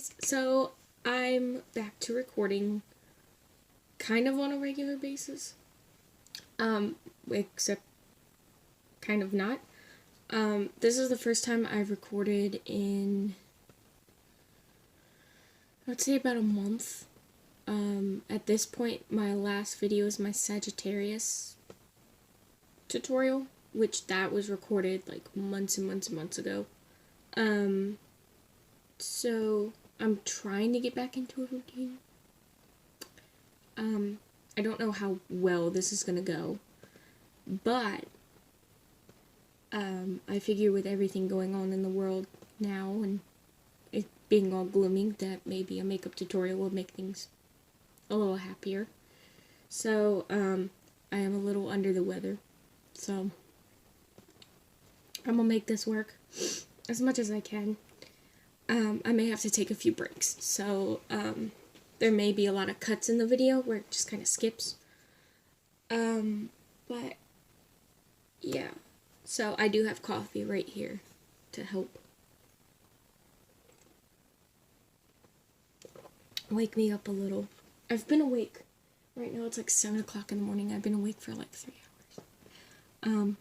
guys, so I'm back to recording kind of on a regular basis, except kind of not. This is the first time I've recorded in, I'd say about a month. At this point, my last video is my Sagittarius tutorial, which that was recorded like months and months and months ago. So I'm trying to get back into a routine. I don't know how well this is gonna go, but I figure with everything going on in the world now and it being all gloomy that maybe a makeup tutorial will make things a little happier. So I am a little under the weather, so I'm gonna make this work as much as I can. I may have to take a few breaks, so there may be a lot of cuts in the video where it just kind of skips. But yeah, so I do have coffee right here to help wake me up a little. I've been awake. Right now it's like 7 o'clock in the morning. I've been awake for like 3 hours.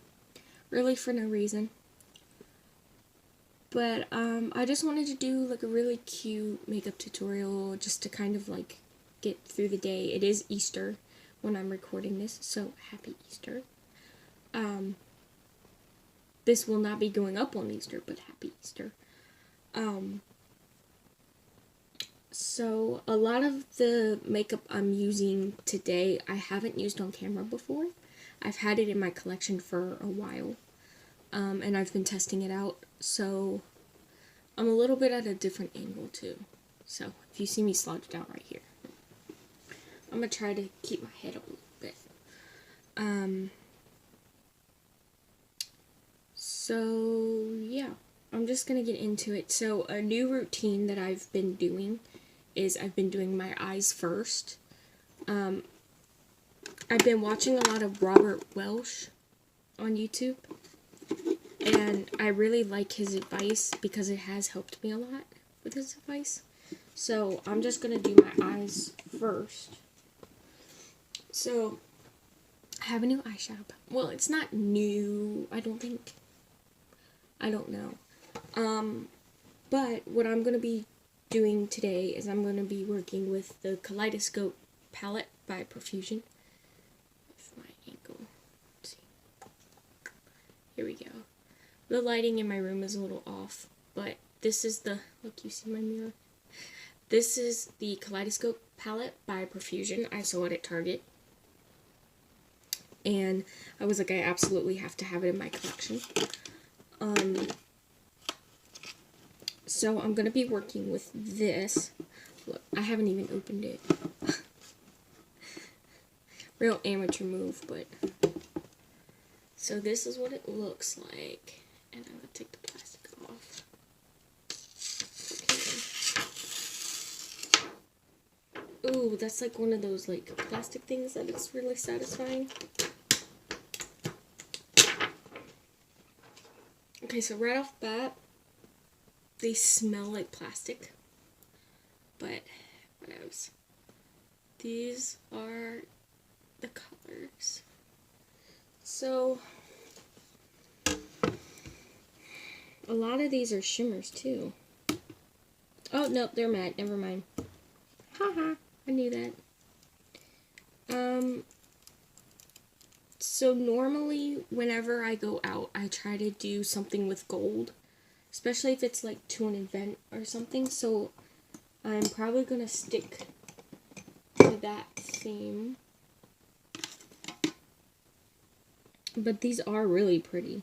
Really for no reason. But I just wanted to do like a really cute makeup tutorial just to kind of like get through the day. It is Easter when I'm recording this, so happy Easter. This will not be going up on Easter, but happy Easter. So a lot of the makeup I'm using today I haven't used on camera before. I've had it in my collection for a while. And I've been testing it out, so I'm a little bit at a different angle too. So if you see me slouched out right here, I'm gonna try to keep my head up a little bit. So yeah, I'm just gonna get into it. So a new routine that I've been doing is I've been doing my eyes first. I've been watching a lot of Robert Welsh on YouTube. And I really like his advice because it has helped me a lot with his advice. So I'm just going to do my eyes first. So I have a new eyeshadow. Well, it's not new, I don't think. I don't know. But what I'm going to be doing today is I'm going to be working with the Kaleidoscope palette by Profusion. If my angle, let's see. Here we go. The lighting in my room is a little off, but this is the, look, you see my mirror? This is the Kaleidoscope palette by Profusion. I saw it at Target. And I was like, I absolutely have to have it in my collection. So I'm going to be working with this. Look, I haven't even opened it. Real amateur move, but. So this is what it looks like. And I'm going to take the plastic off. Okay. Ooh, that's like one of those like plastic things that it's really satisfying. Okay, so right off the bat, they smell like plastic. But, whatevs. These are the colors. So, a lot of these are shimmers too. Oh, no, they're matte. Never mind. Haha, I knew that. So normally, whenever I go out, I try to do something with gold. Especially if it's like to an event or something. So, I'm probably going to stick to that theme. But these are really pretty.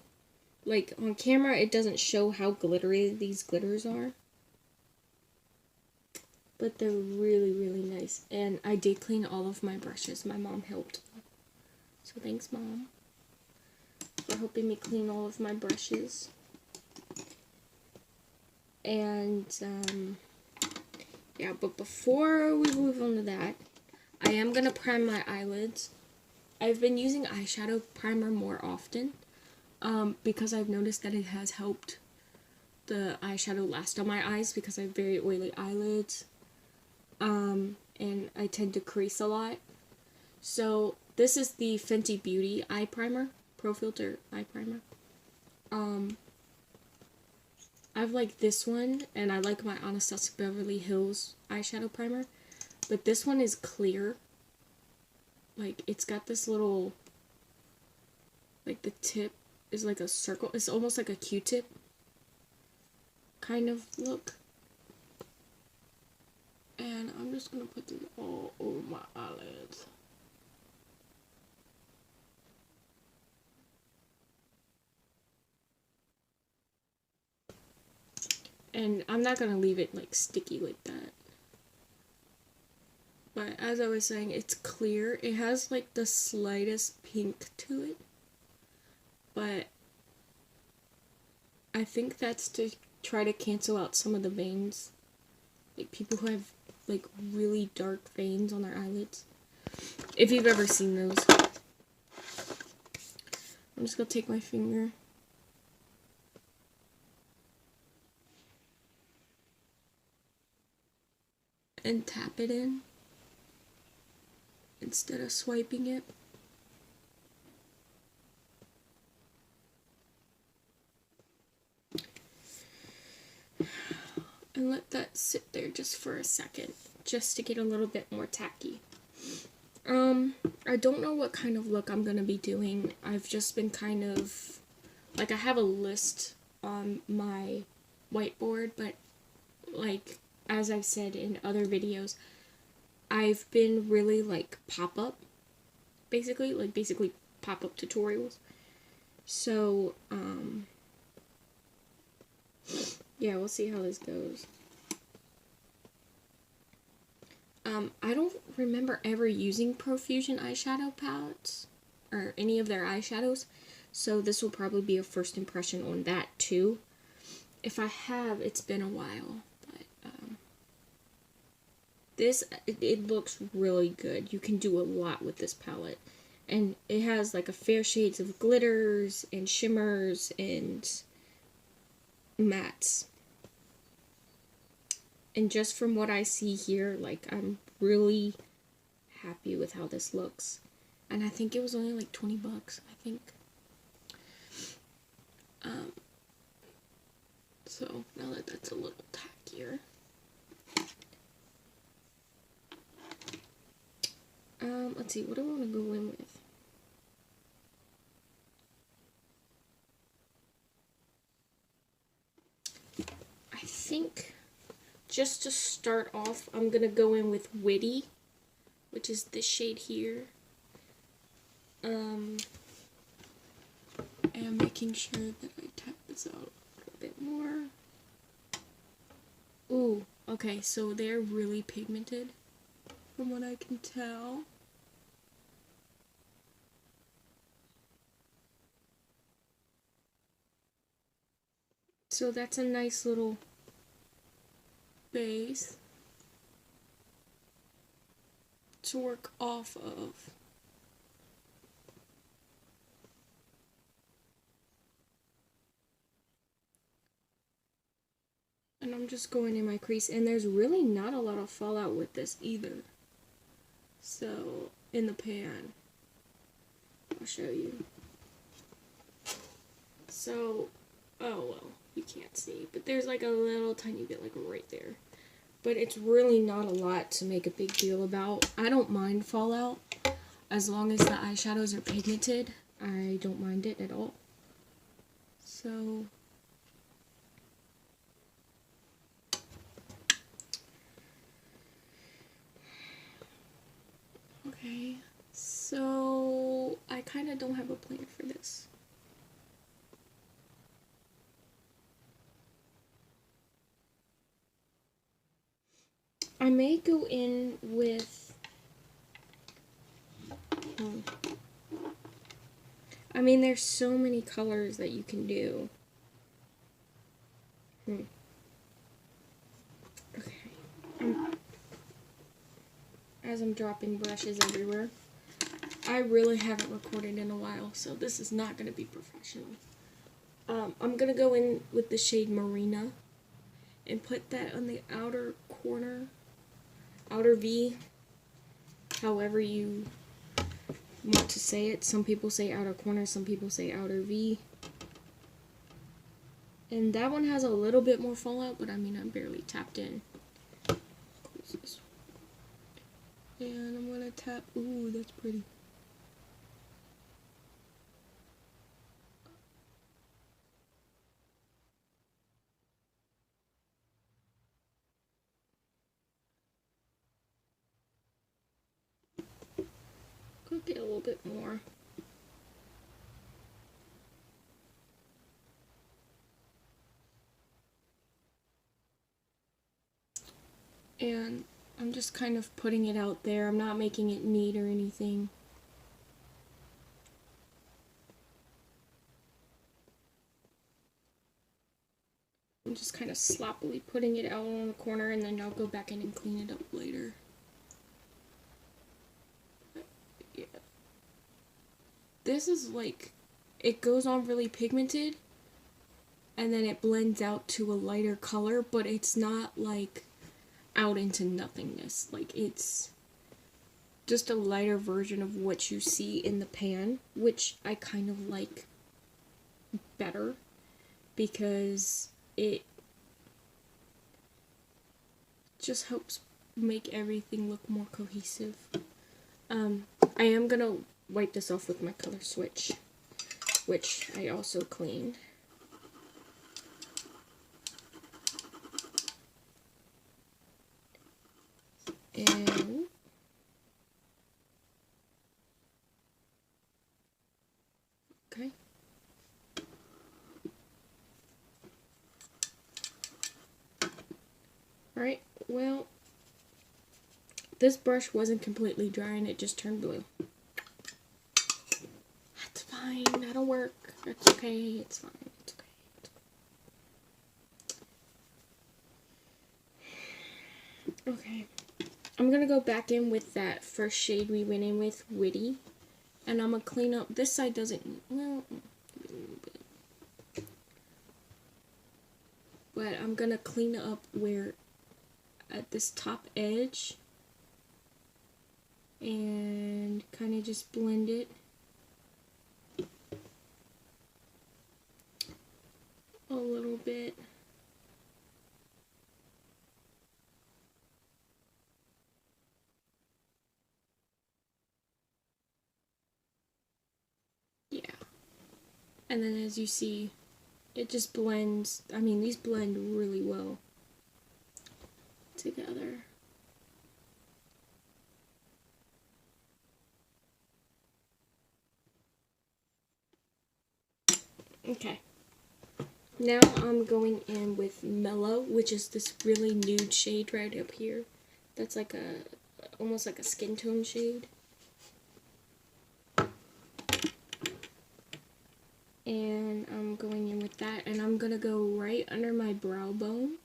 Like, on camera, it doesn't show how glittery these glitters are. But they're really, really nice. And I did clean all of my brushes. My mom helped. So thanks, Mom, for helping me clean all of my brushes. And, yeah, but before we move on to that, I am going to prime my eyelids. I've been using eyeshadow primer more often. Because I've noticed that it has helped the eyeshadow last on my eyes because I have very oily eyelids. And I tend to crease a lot. So this is the Fenty Beauty eye primer, Pro Filter eye primer. I like this one, and I like my Anastasia Beverly Hills eyeshadow primer, but this one is clear. Like, it's got this little, like, the tip is like a circle. It's almost like a Q-tip kind of look. And I'm just gonna put these all over my eyelids. And I'm not gonna leave it like sticky like that. But as I was saying, it's clear. It has like the slightest pink to it. But I think that's to try to cancel out some of the veins. Like people who have like really dark veins on their eyelids. If you've ever seen those. I'm just gonna take my finger and tap it in instead of swiping it. And let that sit there just for a second, just to get a little bit more tacky. I don't know what kind of look I'm gonna be doing. I've just been kind of, like, I have a list on my whiteboard, but, like, as I've said in other videos, I've been really, like, pop-up, basically pop-up tutorials. So, yeah, we'll see how this goes. I don't remember ever using Profusion eyeshadow palettes, or any of their eyeshadows, so this will probably be a first impression on that too. If I have, it's been a while, but, it looks really good. You can do a lot with this palette, and it has like a fair shades of glitters, and shimmers, and mattes. And just from what I see here, like, I'm really happy with how this looks. And I think it was only like 20 bucks, I think. So, now that that's a little tackier. Let's see, what do I want to go in with? I think, just to start off, I'm going to go in with Witty, which is this shade here. And making sure that I tap this out a little bit more. Ooh, okay, so they're really pigmented, from what I can tell. So that's a nice little base to work off of. And I'm just going in my crease, and there's really not a lot of fallout with this either. So, in the pan, I'll show you. So, oh well, you can't see, but there's like a little tiny bit like right there. But it's really not a lot to make a big deal about. I don't mind fallout. As long as the eyeshadows are pigmented, I don't mind it at all. So, okay, so I kind of don't have a plan for this. I may go in with, I mean, there's so many colors that you can do. Okay. As I'm dropping brushes everywhere. I really haven't recorded in a while, so this is not going to be professional. I'm gonna go in with the shade Marina and put that on the outer corner, outer V, however you want to say it. Some people say outer corner, some people say outer V. And that one has a little bit more fallout, but I mean, I'm barely tapped in. Close this. And I'm gonna tap, ooh, that's pretty. Could get a little bit more. And I'm just kind of putting it out there. I'm not making it neat or anything. I'm just kind of sloppily putting it out on the corner, and then I'll go back in and clean it up later. Yeah. This is like, it goes on really pigmented, and then it blends out to a lighter color, but it's not like out into nothingness. Like, it's just a lighter version of what you see in the pan, which I kind of like better because it just helps make everything look more cohesive. I am gonna wipe this off with my color switch, which I also cleaned. And okay. Alright, well, this brush wasn't completely dry and it just turned blue. That's fine, that'll work. That's okay, it's fine. It's okay. It's okay. Okay. I'm gonna go back in with that first shade we went in with, Witty. And I'm gonna clean up, this side doesn't, well, a little bit. But I'm gonna clean up where, at this top edge, and kind of just blend it. A little bit. Yeah. And then as you see, it just blends. I mean, these blend really well together. Okay. Now I'm going in with Mellow, which is this really nude shade right up here. That's like a, almost like a skin tone shade. And I'm going in with that, and I'm gonna go right under my brow bone.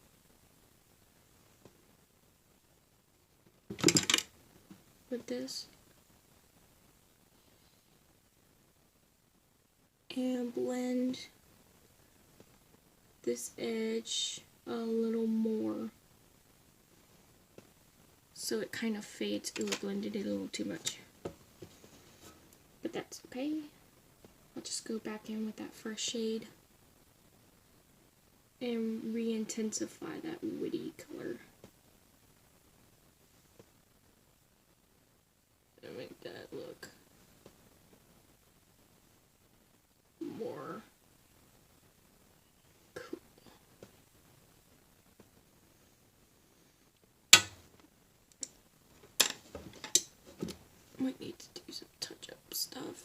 With this. And blend this edge a little more. So it kind of fades. Ooh, I blended it a little too much. But that's okay. I'll just go back in with that first shade and re-intensify that Witty color. And make that look more cool. Might need to do some touch-up stuff,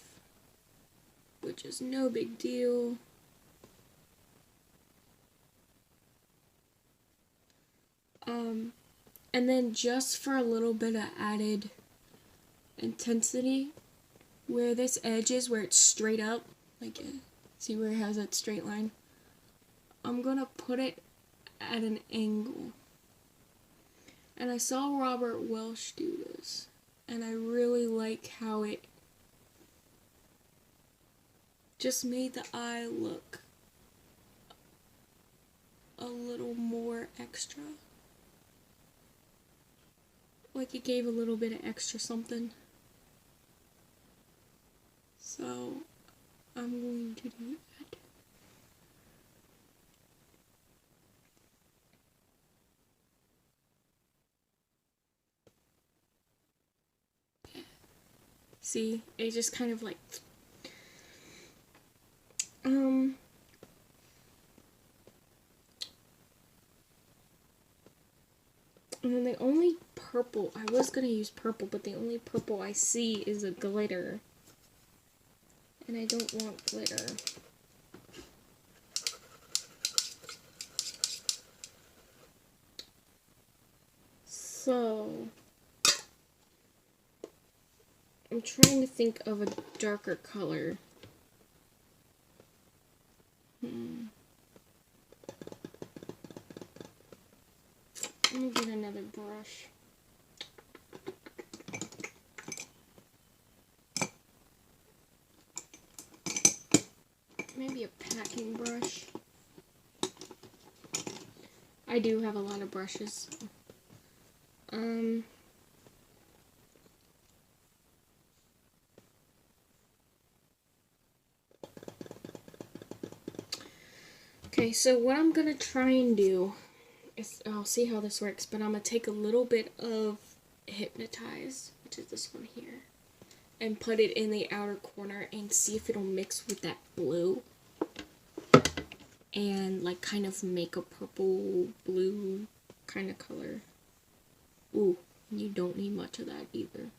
which is no big deal. And then just for a little bit of added intensity, where this edge is, where it's straight up, like, see where it has that straight line? I'm gonna put it at an angle. And I saw Robert Welsh do this, and I really like how it just made the eye look a little more extra. Like it gave a little bit of extra something. So I'm going to do that. See, it just kind of like and then the only purple, I was gonna use purple, but the only purple I see is a glitter. And I don't want glitter. So, I'm trying to think of a darker color. Let me get another brush. Maybe a packing brush. I do have a lot of brushes. Okay, so what I'm gonna try and do is, I'll see how this works, but I'm gonna take a little bit of Hypnotize, which is this one here, and put it in the outer corner and see if it'll mix with that blue and like kind of make a purple blue kind of color. Ooh, you don't need much of that either.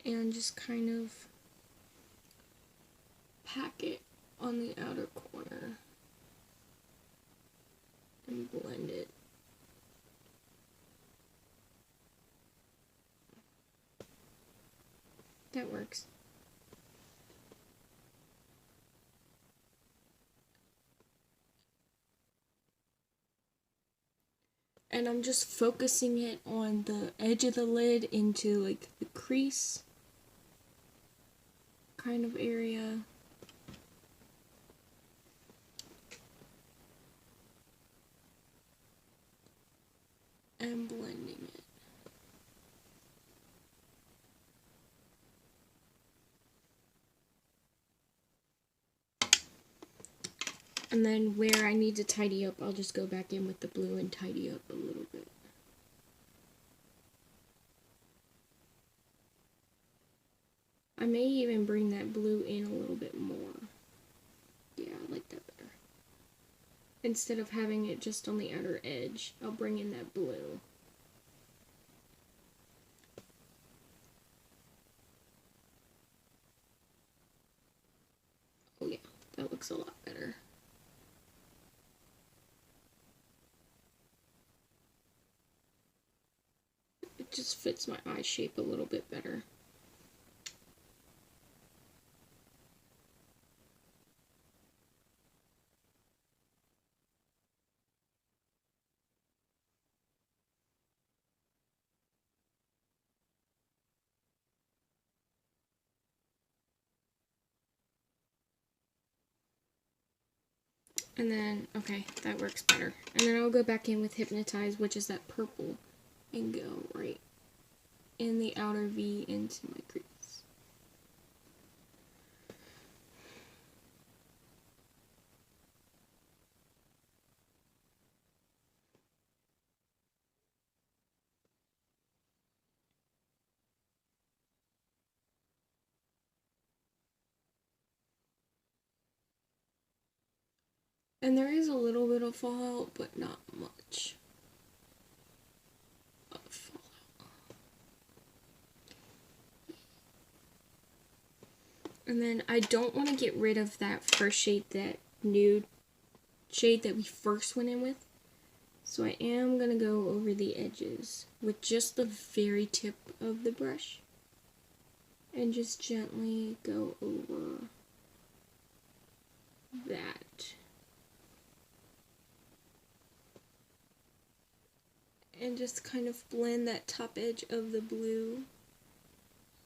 And just kind of pack it on the outer corner and blend it. That works. And I'm just focusing it on the edge of the lid into like the crease kind of area. And blending it. And then where I need to tidy up, I'll just go back in with the blue and tidy up a little bit. I may even bring that blue in a little bit more. Yeah, I like that better. Instead of having it just on the outer edge, I'll bring in that blue. Oh yeah, that looks a lot better. It just fits my eye shape a little bit better. And then, okay, that works better. And then I'll go back in with Hypnotize, which is that purple, and go right in the outer V into my crease. And there is a little bit of fallout, but not much of fallout. And then I don't want to get rid of that first shade, that nude shade that we first went in with. So I am going to go over the edges with just the very tip of the brush. And just gently go over that. And just kind of blend that top edge of the blue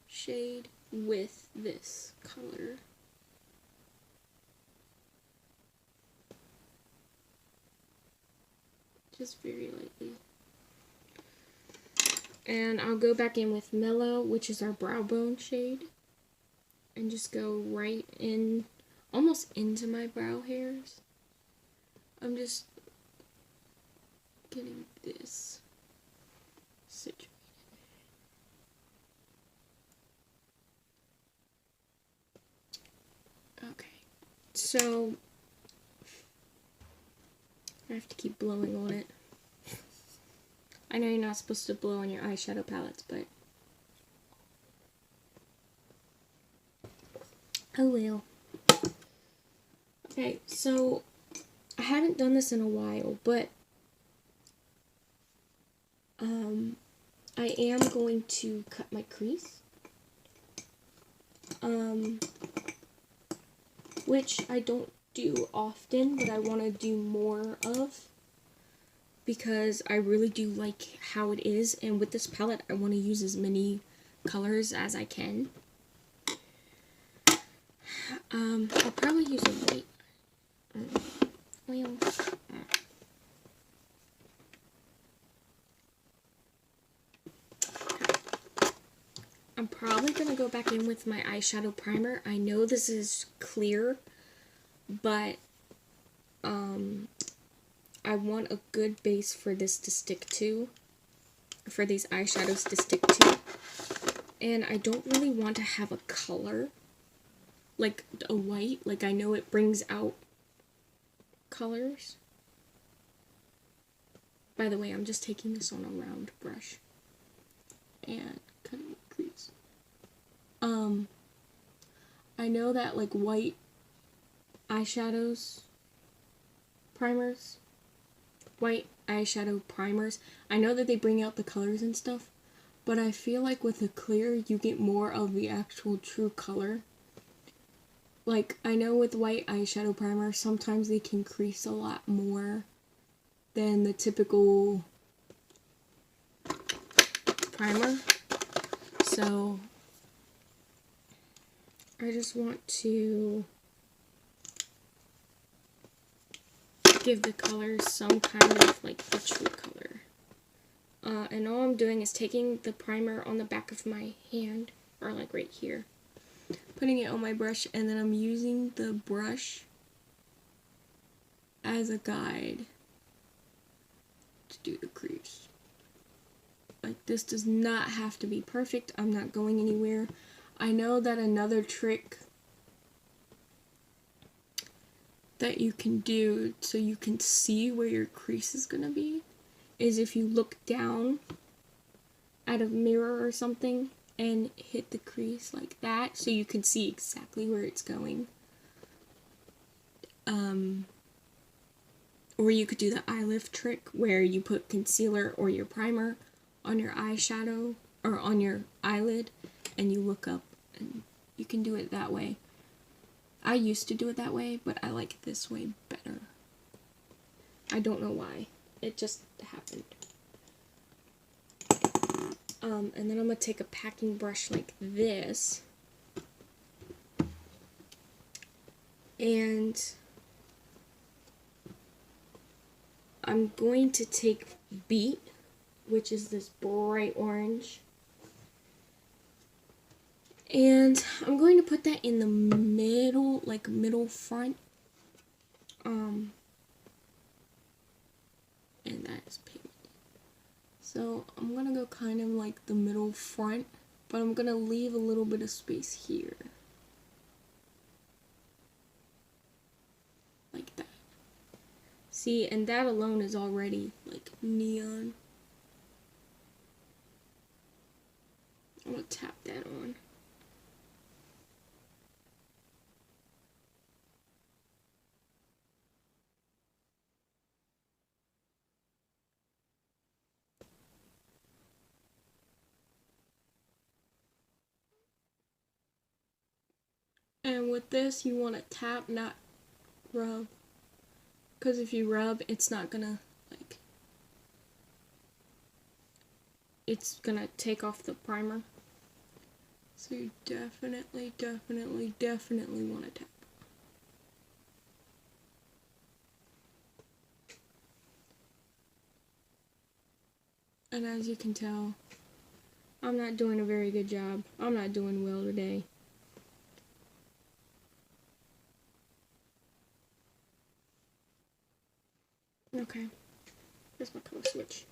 shade with this color. just very lightly. And I'll go back in with Mellow, which is our brow bone shade, and just go right in, almost into my brow hairs. I'm just getting this situated. Okay, so I have to keep blowing on it. I know you're not supposed to blow on your eyeshadow palettes, but oh well. Okay, so I haven't done this in a while, but I am going to cut my crease. Which I don't do often, but I want to do more of, because I really do like how it is, and with this palette I want to use as many colors as I can. I'll probably use a white oil. I'm probably going to go back in with my eyeshadow primer. I know this is clear, but I want a good base for this to stick to, for these eyeshadows to stick to. And I don't really want to have a color, like a white. Like, I know it brings out colors. By the way, I'm just taking this on a round brush and cutting the crease. I know that like white eyeshadows, white eyeshadow primers, I know that they bring out the colors and stuff, but I feel like with a clear you get more of the actual true color. Like, I know with white eyeshadow primer sometimes they can crease a lot more than the typical primer, so I just want to give the colors some kind of like a true color. And all I'm doing is taking the primer on the back of my hand, or like right here, putting it on my brush, and then I'm using the brush as a guide to do the crease. Like, this does not have to be perfect. I'm not going anywhere. I know that another trick that you can do so you can see where your crease is gonna be is if you look down at a mirror or something and hit the crease like that, so you can see exactly where it's going. Or you could do the eye lift trick where you put concealer or your primer on your eyeshadow or on your eyelid and you look up, and you can do it that way. I used to do it that way, but I like this way better. I don't know why. It just happened. And then I'm going to take a packing brush like this. And I'm going to take Beat, which is this bright orange. And I'm going to put that in the middle, like middle front. And that is pink. So I'm going to go kind of like the middle front, but I'm going to leave a little bit of space here. Like that. See, and that alone is already like neon. I'm going to tap that on. And with this, you want to tap, not rub. Because if you rub, it's not gonna, like, it's gonna take off the primer. So you definitely want to tap. And as you can tell, I'm not doing a very good job. I'm not doing well today. Okay, here's my color switch.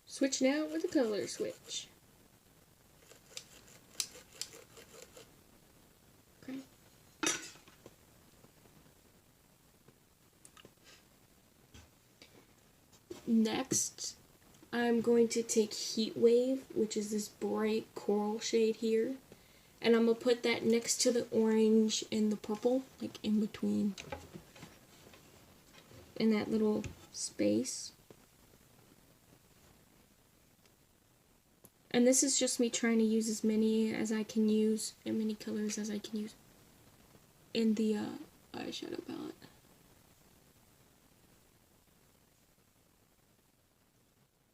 Switch now with the color switch. Okay. Next, I'm going to take Heat Wave, which is this bright coral shade here, and I'm going to put that next to the orange and the purple, like in between, in that little space. And this is just me trying to use as many as I can use, and many colors as I can use in the eyeshadow palette.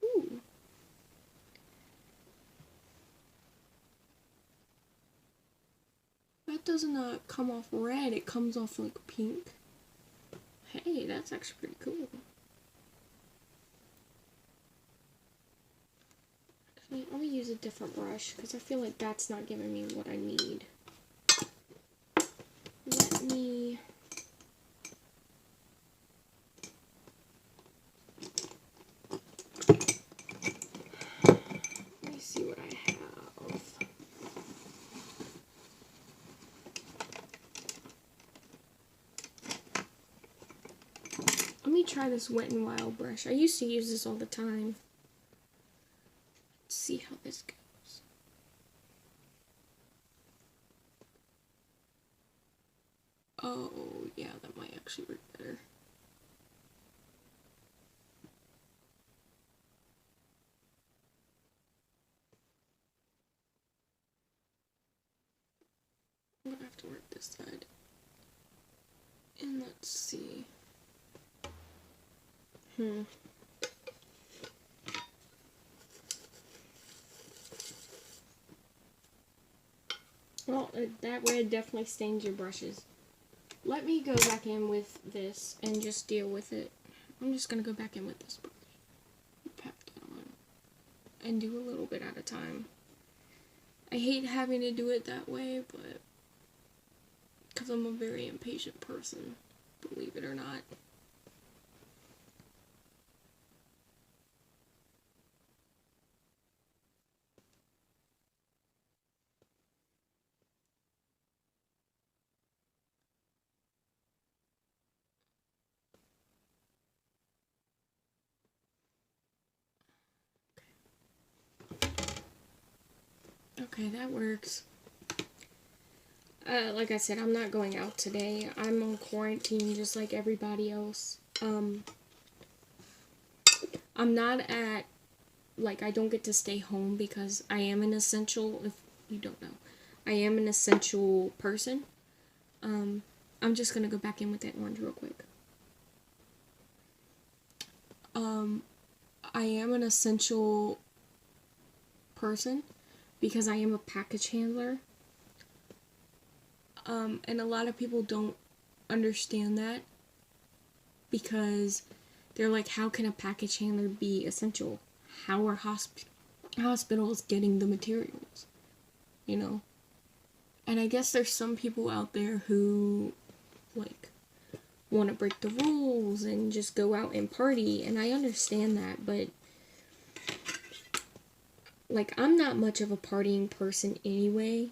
Ooh. That doesn't come off red, it comes off like pink. Hey, that's actually pretty cool. Actually, I'm gonna use a different brush because I feel like that's not giving me what I need. Let me see what I have. Let me try this Wet n Wild brush. I used to use this all the time. Let's see how this goes. Oh, yeah, that might actually work better. I'm gonna have to work this side. And let's see. Well, that red definitely stains your brushes. Let me go back in with this and just deal with it. I'm just gonna go back in with this brush. Pat down. And do a little bit at a time. I hate having to do it that way, but because I'm a very impatient person, believe it or not. Okay, that works. Like I said, I'm not going out today. I'm on quarantine just like everybody else. I'm not at, like, I don't get to stay home because I am an essential, if you don't know, I am an essential person. I'm just gonna go back in with that orange real quick. I am an essential person because I am a package handler. And a lot of people don't understand that because they're like, how can a package handler be essential? How are hospitals getting the materials? You know? And I guess there's some people out there who, like, want to break the rules and just go out and party, and I understand that, but, like, I'm not much of a partying person anyway.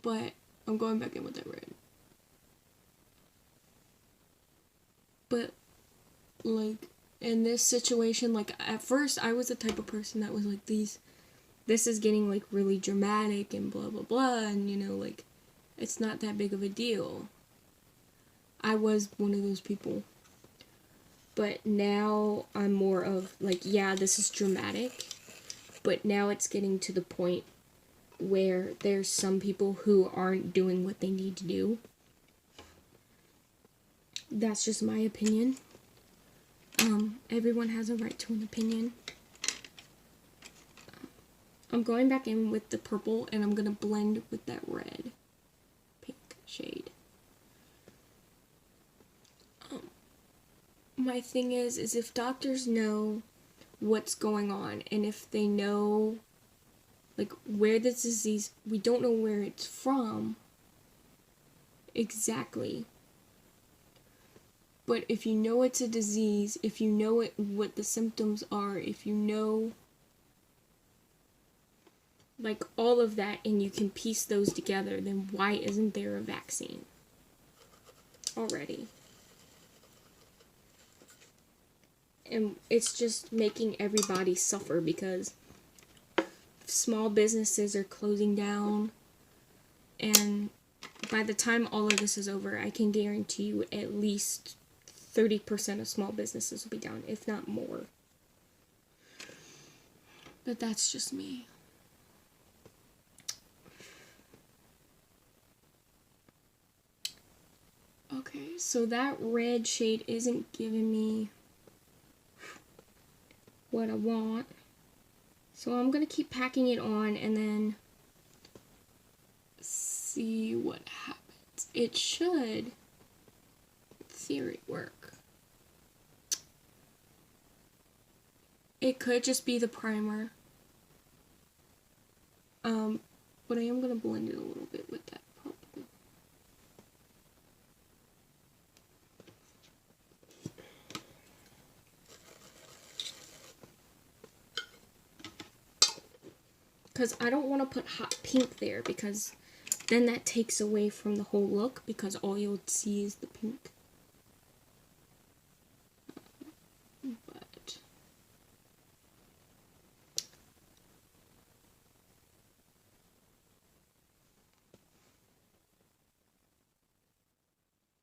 But I'm going back in with that red. But, like, in this situation, like, at first I was the type of person that was like, this is getting, like, really dramatic and blah blah blah, and, you know, like, it's not that big of a deal. I was one of those people. But now I'm more of, like, yeah, this is dramatic, but now it's getting to the point where there's some people who aren't doing what they need to do. That's just my opinion. Everyone has a right to an opinion. I'm going back in with the purple and I'm gonna blend with that red pink shade. my thing is if doctors know what's going on, and if they know, like, where the disease, we don't know where it's from exactly, but if you know it's a disease, if you know what the symptoms are, if you know, like, all of that, and you can piece those together, then why isn't there a vaccine already? And it's just making everybody suffer because small businesses are closing down, and by the time all of this is over, I can guarantee you at least 30% of small businesses will be down, if not more. But that's just me. Okay, so that red shade isn't giving me what I want. So I'm going to keep packing it on and then see what happens. It should, in theory, work. It could just be the primer. But I am going to blend it a little bit with that purple. Because I don't want to put hot pink there, because then that takes away from the whole look, because all you'll see is the pink.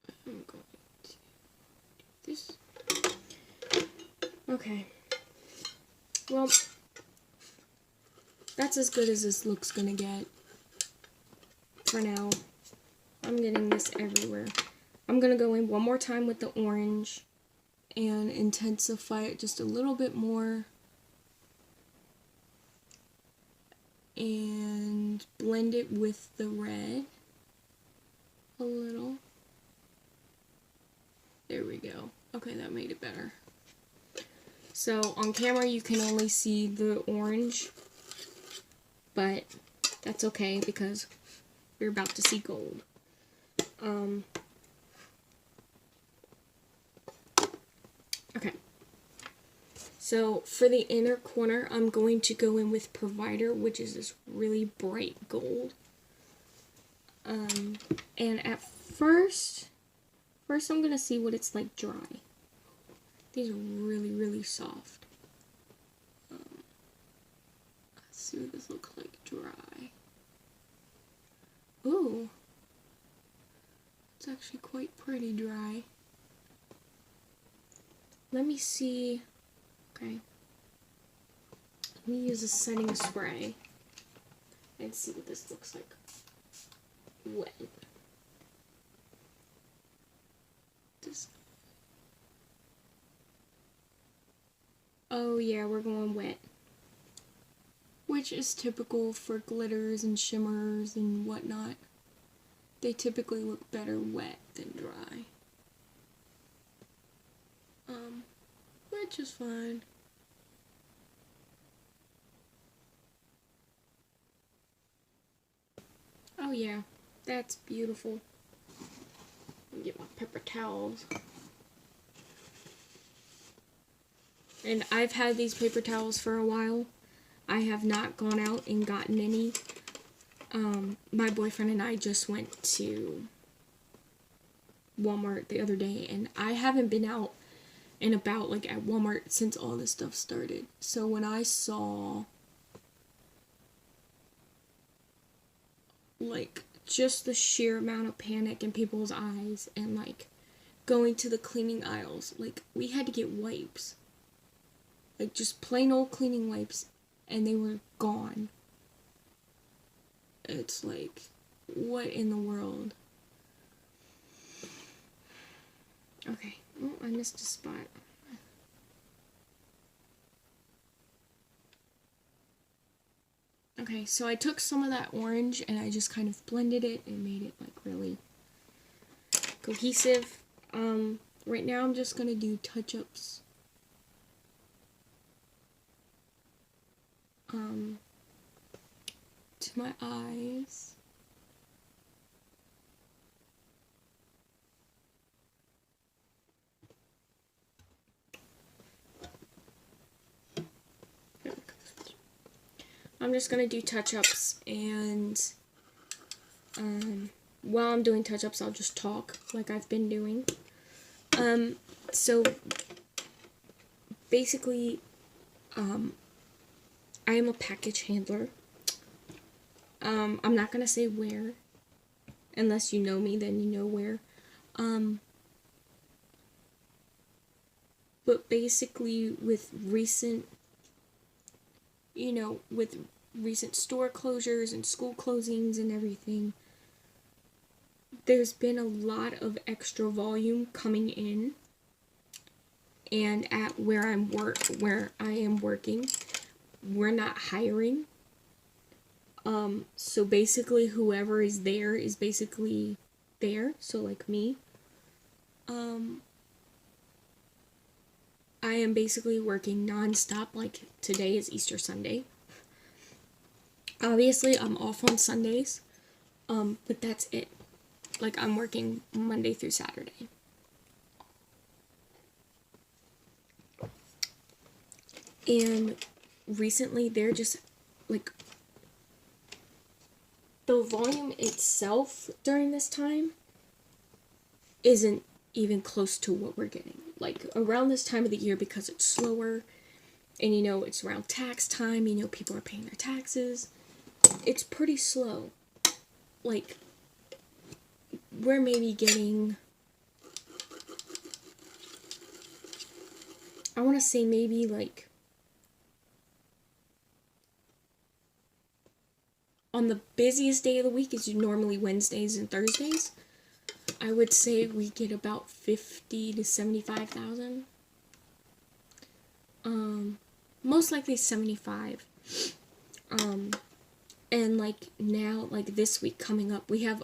But I'm going to do this. Okay. Well, that's as good as this look's gonna get for now. I'm getting this everywhere. I'm gonna go in one more time with the orange and intensify it just a little bit more and blend it with the red a little. There we go. Okay, that made it better. So on camera you can only see the orange, but that's okay because we're about to see gold. Okay. So for the inner corner, I'm going to go in with Provider, which is this really bright gold. And at first I'm going to see what it's like dry. These are really, really soft. Let's see what this looks like dry. Ooh. It's actually quite pretty dry. Let me see. Okay. Let me use a setting spray and see what this looks like wet. Oh yeah, we're going wet. Which is typical for glitters and shimmers and whatnot. They typically look better wet than dry. Which is fine. Oh yeah, that's beautiful. Let me get my paper towels. And I've had these paper towels for a while. I have not gone out and gotten any. My boyfriend and I just went to Walmart the other day, and I haven't been out and about like at Walmart since all this stuff started. So when I saw like just the sheer amount of panic in people's eyes and like going to the cleaning aisles, like we had to get wipes. Like just plain old cleaning wipes, and they were gone. It's like, what in the world? Okay. Oh, I missed a spot. Okay, so I took some of that orange and I just kind of blended it and made it like really cohesive. right now I'm just gonna do touch-ups. To my eyes. I'm just gonna do touch-ups, and while I'm doing touch-ups, I'll just talk like I've been doing. So basically, I am a package handler. I'm not gonna say where, unless you know me, then you know where. But basically, with recent store closures and school closings and everything, there's been a lot of extra volume coming in. And at where I am working, we're not hiring. So basically whoever is there is basically there. So like me. I am basically working non-stop. Like today is Easter Sunday. Obviously I'm off on Sundays. But that's it. Like I'm working Monday through Saturday. And recently they're just like, the volume itself during this time isn't even close to what we're getting. Like around this time of the year, because it's slower and it's around tax time, people are paying their taxes. It's pretty slow. Like we're maybe getting, I want to say maybe like on the busiest day of the week is normally Wednesdays and Thursdays. I would say we get about 50 to 75,000. Most likely 75. And like now, like this week coming up, we have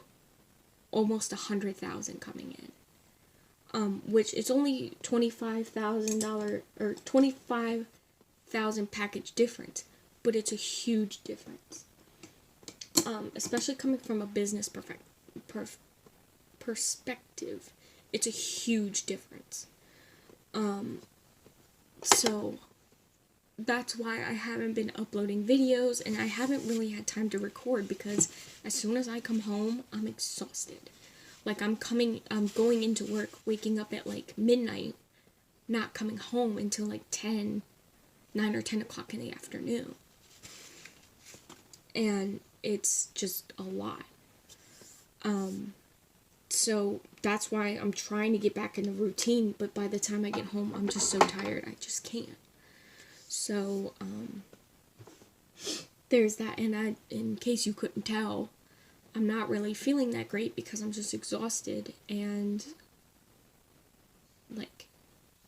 almost 100,000 coming in. Which it's only $25,000 or 25,000 package difference, but it's a huge difference. Especially coming from a business perspective, it's a huge difference. So that's why I haven't been uploading videos, and I haven't really had time to record, because as soon as I come home, I'm exhausted. Like I'm going into work, waking up at like midnight, not coming home until like 9 or 10 o'clock in the afternoon. And it's just a lot. So that's why I'm trying to get back in the routine, but by the time I get home, I'm just so tired, I just can't. So, there's that, and in case you couldn't tell, I'm not really feeling that great because I'm just exhausted, and, like,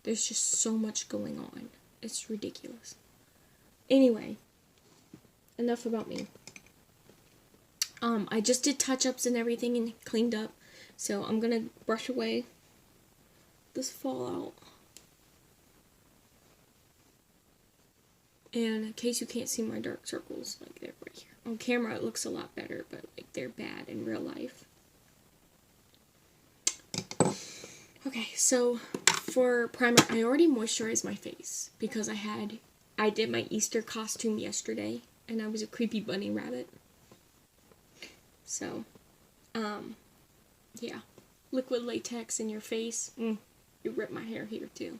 there's just so much going on. It's ridiculous. Anyway, enough about me. I just did touch-ups and everything and cleaned up, so I'm gonna brush away this fallout. And in case you can't see my dark circles, like they're right here. On camera it looks a lot better, but like they're bad in real life. Okay, so for primer, I already moisturized my face because I did my Easter costume yesterday, and I was a creepy bunny rabbit. So, yeah. Liquid latex in your face. You ripped my hair here too.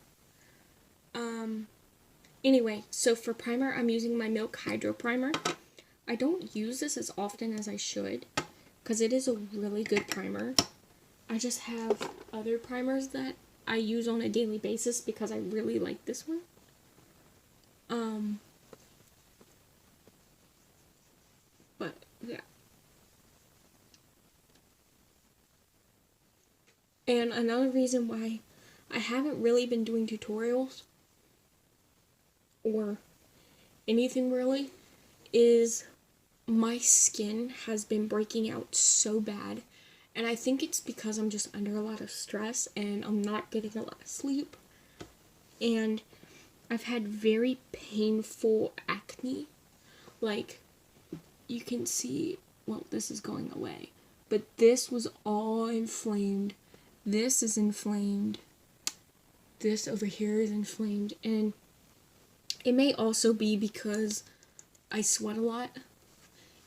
Anyway, so for primer, I'm using my Milk Hydro Primer. I don't use this as often as I should, because it is a really good primer. I just have other primers that I use on a daily basis because I really like this one. But, yeah. And another reason why I haven't really been doing tutorials or anything really is my skin has been breaking out so bad, And I think it's because I'm just under a lot of stress and I'm not getting a lot of sleep. And I've had very painful acne. Like, you can see, well, this is going away. But this was all inflamed. This is inflamed. This over here is inflamed. And it may also be because I sweat a lot.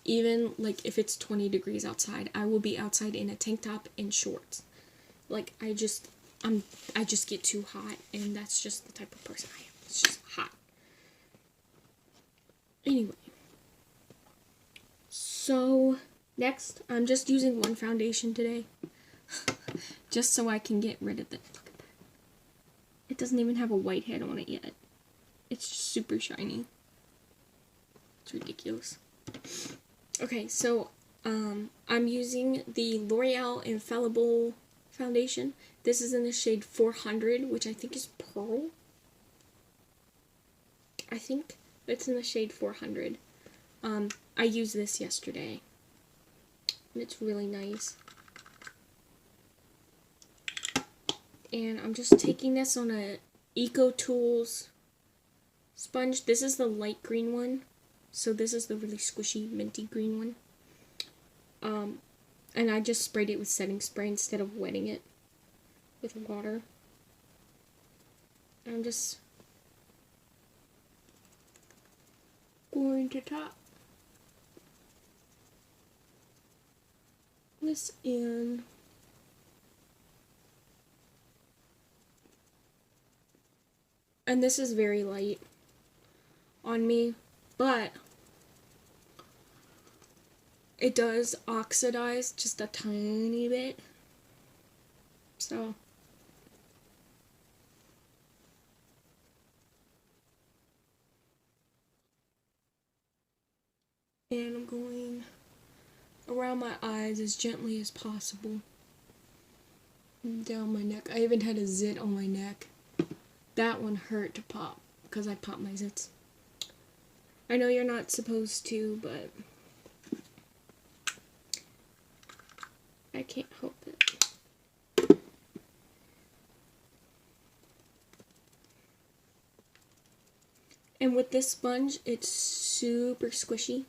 Even, like, if it's 20 degrees outside, I will be outside in a tank top and shorts. Like, I just get too hot, and that's just the type of person I am. It's just hot. Anyway. So, next, I'm just using one foundation today. Just so I can get rid of the... Look at that. It doesn't even have a white head on it yet. It's just super shiny. It's ridiculous. Okay, so I'm using the L'Oreal Infallible foundation. This is in the shade 400, which I think is Pearl. I think it's in the shade 400. I used this yesterday, and it's really nice. And I'm just taking this on a EcoTools sponge. This is the light green one. So this is the really squishy, minty green one. And I just sprayed it with setting spray instead of wetting it with water. I'm just going to top this in. And this is very light on me, but it does oxidize just a tiny bit. So and I'm going around my eyes as gently as possible. Down my neck. I even had a zit on my neck. That one hurt to pop because I popped my zits. I know you're not supposed to, but I can't help it. And with this sponge, it's super squishy,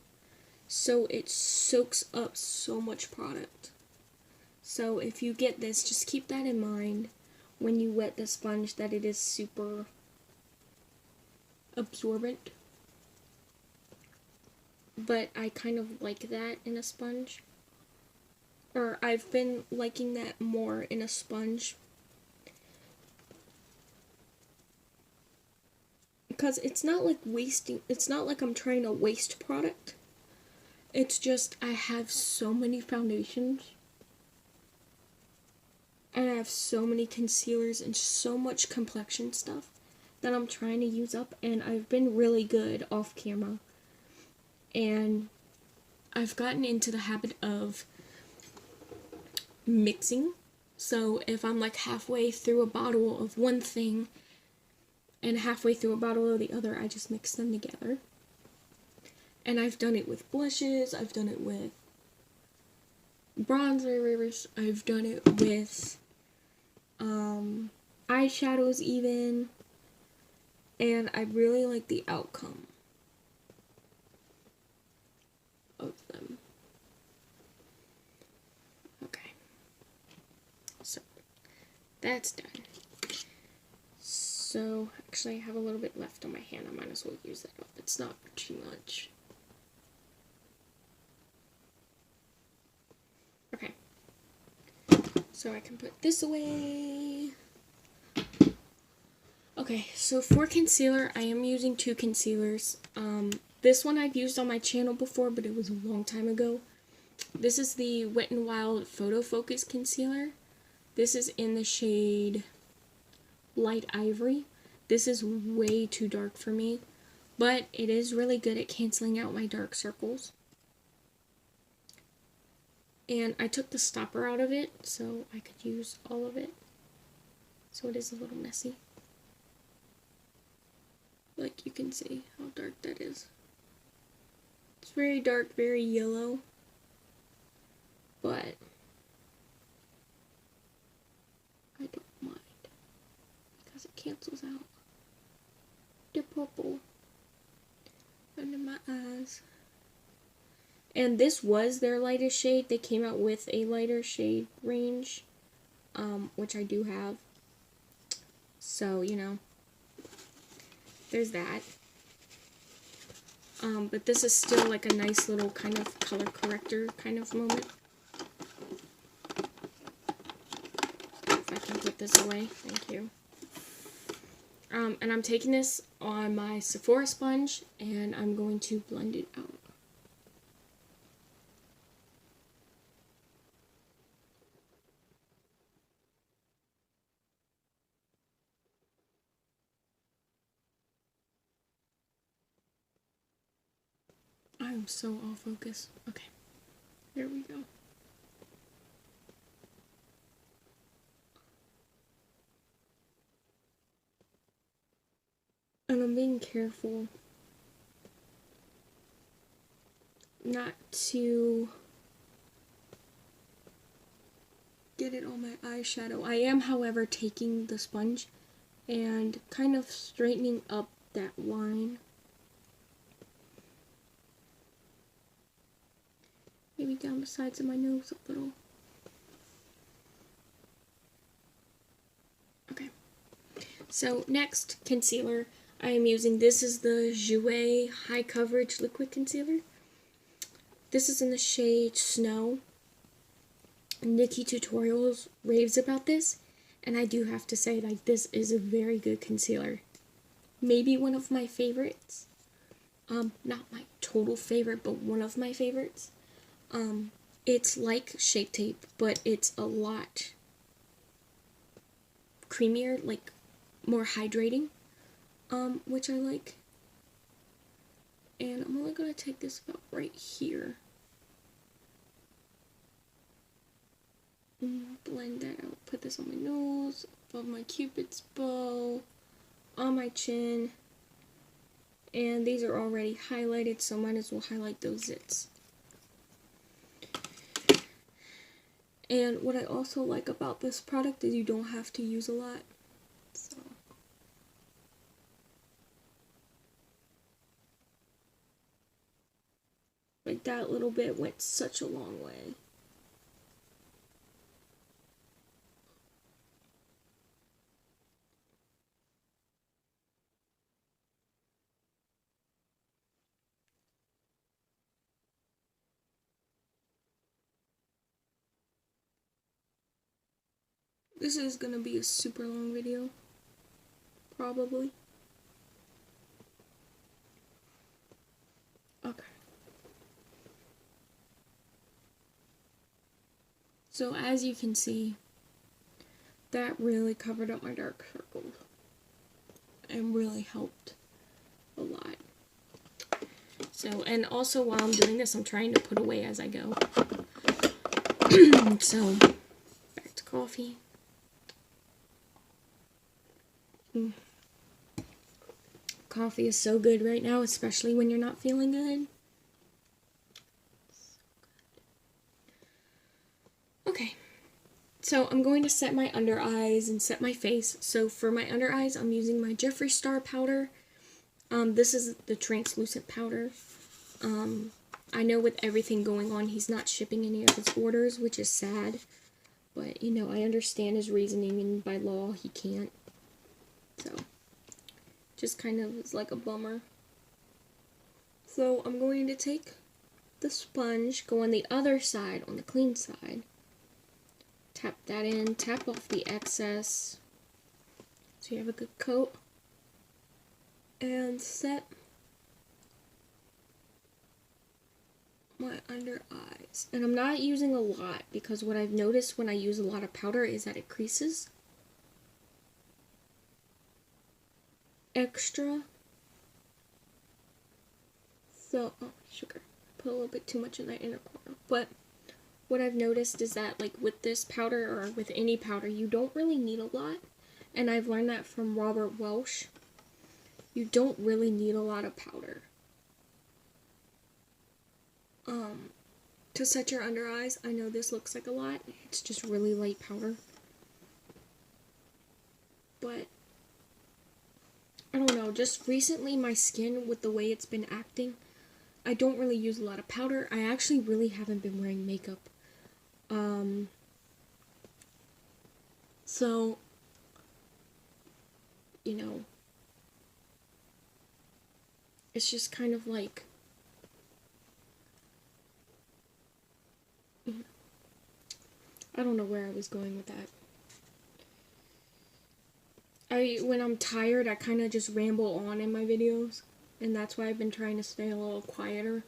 so it soaks up so much product. So if you get this, just keep that in mind when you wet the sponge, that it is super absorbent. But I kind of like that in a sponge. Or I've been liking that more in a sponge. Because it's not like wasting, it's not like I'm trying to waste product. It's just I have so many foundations. And I have so many concealers and so much complexion stuff that I'm trying to use up. And I've been really good off camera. And I've gotten into the habit of mixing. So if I'm like halfway through a bottle of one thing and halfway through a bottle of the other, I just mix them together. And I've done it with blushes, I've done it with bronzers, I've done it with eyeshadows even, and I really like the outcome of them. Okay, so that's done. So actually I have a little bit left on my hand, I might as well use that up. It's not too much. Okay, so I can put this away. Okay, so for concealer, I am using two concealers. This one I've used on my channel before, but it was a long time ago. This is the Wet n Wild Photo Focus Concealer. This is in the shade Light Ivory. This is way too dark for me, but it is really good at canceling out my dark circles. And I took the stopper out of it so I could use all of it. So it is a little messy. Like you can see how dark that is. It's very dark, very yellow. But cancels out. The purple under my eyes. And this was their lightest shade. They came out with a lighter shade range, which I do have. So, you know, there's that. But this is still like a nice little kind of color corrector kind of moment. If I can put this away, thank you. And I'm taking this on my Sephora sponge and I'm going to blend it out. I'm so off focus. Okay, here we go. And I'm being careful not to get it on my eyeshadow. I am, however, taking the sponge and kind of straightening up that line. Maybe down the sides of my nose a little. Okay. So next, concealer. I am using, this is the Jouer High Coverage Liquid Concealer. This is in the shade Snow. Nikkie Tutorials raves about this, and I do have to say, like, this is a very good concealer. Maybe one of my favorites. Not my total favorite, but one of my favorites. It's like Shape Tape, but it's a lot creamier, like more hydrating, which I like. And I'm only gonna take this about right here. Blend that out. Put this on my nose, above my Cupid's bow, on my chin. And these are already highlighted, so might as well highlight those zits. And what I also like about this product is you don't have to use a lot. So like that little bit went such a long way. This is gonna be a super long video, probably. Okay. So as you can see, that really covered up my dark circles and really helped a lot. So, and also while I'm doing this, I'm trying to put away as I go. So, back to coffee. Coffee is so good right now, especially when you're not feeling good. Okay, so I'm going to set my under eyes and set my face. So for my under eyes, I'm using my Jeffree Star powder. This is the translucent powder. I know with everything going on, he's not shipping any of his orders, which is sad. But, you know, I understand his reasoning, and by law, he can't. So, just kind of is like a bummer. So, I'm going to take the sponge, go on the other side, on the clean side. Tap that in, tap off the excess, so you have a good coat. And set my under eyes. And I'm not using a lot because what I've noticed when I use a lot of powder is that it creases. Extra. So, oh, sugar. Put a little bit too much in that inner corner. But what I've noticed is that, like, with this powder or with any powder, you don't really need a lot. And I've learned that from Robert Welsh. You don't really need a lot of powder. To set your under eyes, I know this looks like a lot. It's just really light powder. But just recently my skin, with the way it's been acting, I don't really use a lot of powder. I actually really haven't been wearing makeup. So, you know, it's just kind of like, I don't know where I was going with that. When I'm tired, I kind of just ramble on in my videos, and that's why I've been trying to stay a little quieter,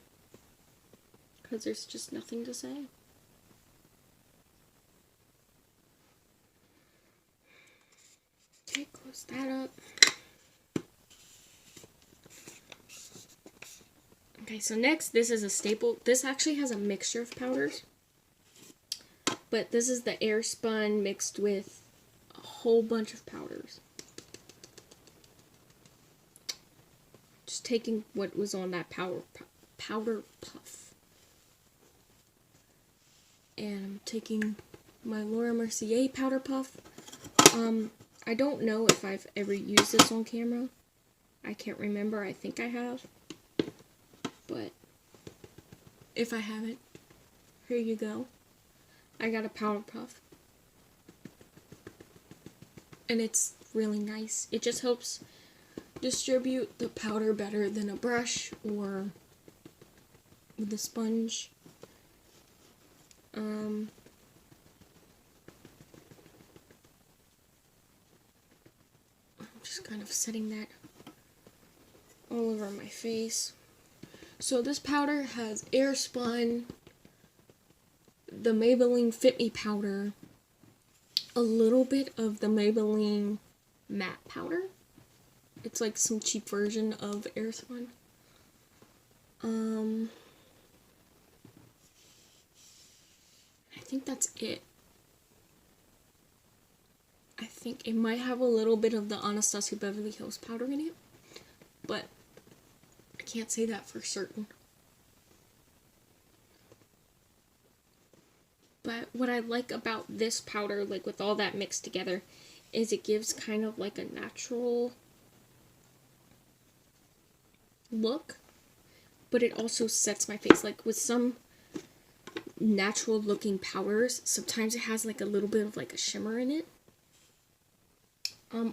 because there's just nothing to say. Okay, close that up. Okay, so next, this is a staple. This actually has a mixture of powders, but this is the Airspun mixed with a whole bunch of powders. Just taking what was on that powder puff. And I'm taking my Laura Mercier powder puff. I don't know if I've ever used this on camera. I can't remember. I think I have. But if I haven't, here you go. I got a powder puff. And it's really nice. It just helps distribute the powder better than a brush or with a sponge. I'm just kind of setting that all over my face. So this powder has Airspun, the Maybelline Fit Me powder, a little bit of the Maybelline matte powder. It's like some cheap version of Airspun. I think that's it. I think it might have a little bit of the Anastasia Beverly Hills powder in it, but I can't say that for certain. But what I like about this powder, like with all that mixed together, is it gives kind of like a natural look, but it also sets my face. Like with some natural looking powders, sometimes it has like a little bit of like a shimmer in it,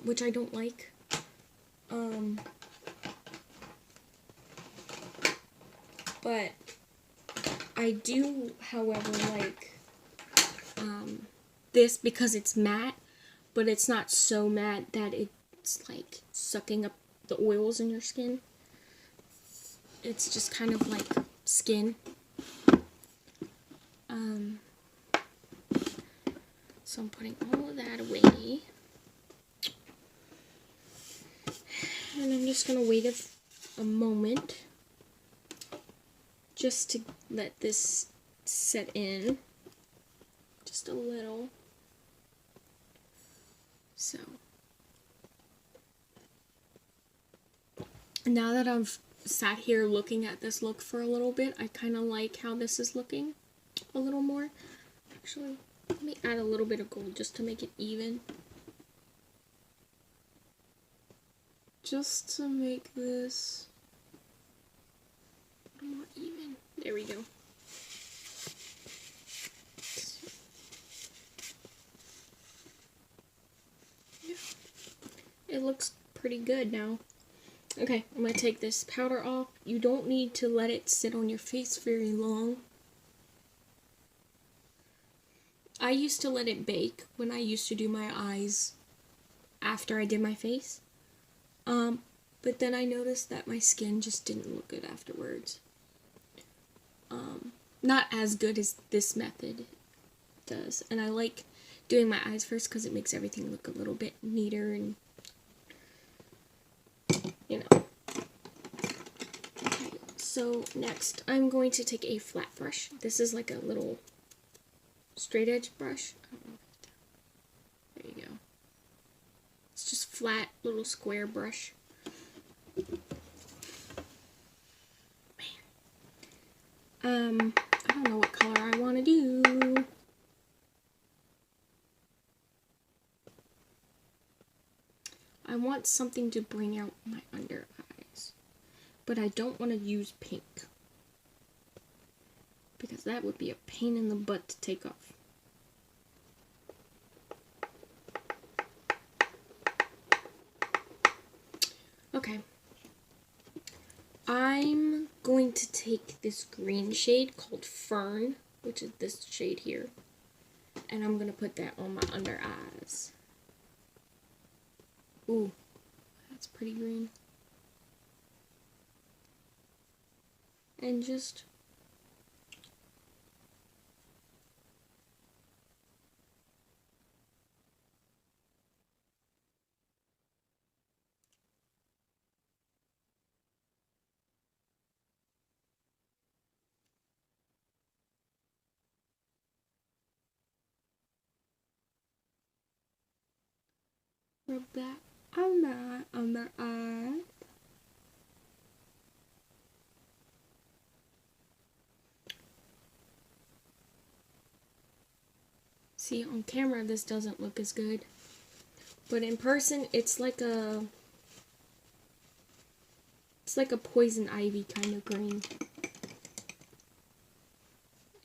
which I don't like. But I do, however, like this because it's matte, but it's not so matte that it's like sucking up the oils in your skin. It's just kind of like skin. So I'm putting all of that away. And I'm just gonna wait a moment just to let this set in just a little. So now that I've sat here looking at this look for a little bit, I kind of like how this is looking a little more. Actually, let me add a little bit of gold just to make it even. Just to make this a little more even. There we go. Yeah. It looks pretty good now. Okay, I'm going to take this powder off. You don't need to let it sit on your face very long. I used to let it bake when I used to do my eyes after I did my face. But then I noticed that my skin just didn't look good afterwards. Not as good as this method does. And I like doing my eyes first because it makes everything look a little bit neater and, you know. Okay, so next I'm going to take a flat brush. This is like a little straight edge brush. I don't know. There you go. It's just flat little square brush. I don't know what color I want to do. I want something to bring out my under eyes. But I don't want to use pink, because that would be a pain in the butt to take off. Okay. I'm going to take this green shade called Fern, which is this shade here, and I'm going to put that on my under eyes. Ooh, that's pretty green. And just rub that on my under eye. See, on camera this doesn't look as good, but in person it's like a poison ivy kind of green.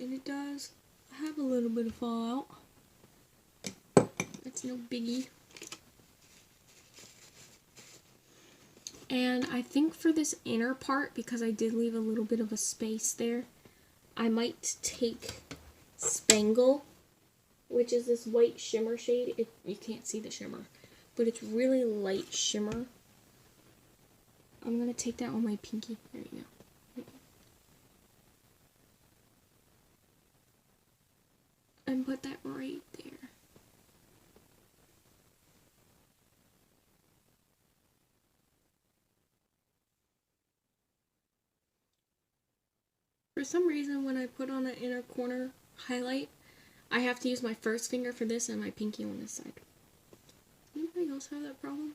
And it does have a little bit of fallout. It's no biggie. And I think for this inner part, because I did leave a little bit of a space there, I might take Spangle, which is this white shimmer shade. You can't see the shimmer, but it's really light shimmer. I'm going to take that on my pinky. There you go. And put that right there. For some reason, when I put on an inner corner highlight, I have to use my first finger for this and my pinky on this side. Anybody else have that problem?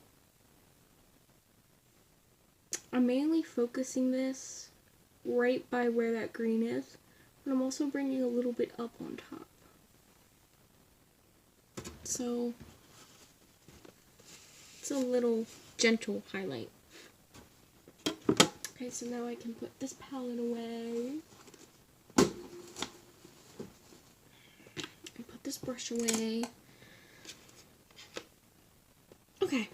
I'm mainly focusing this right by where that green is, but I'm also bringing a little bit up on top. So it's a little gentle highlight. Okay, so now I can put this palette away. And put this brush away. Okay.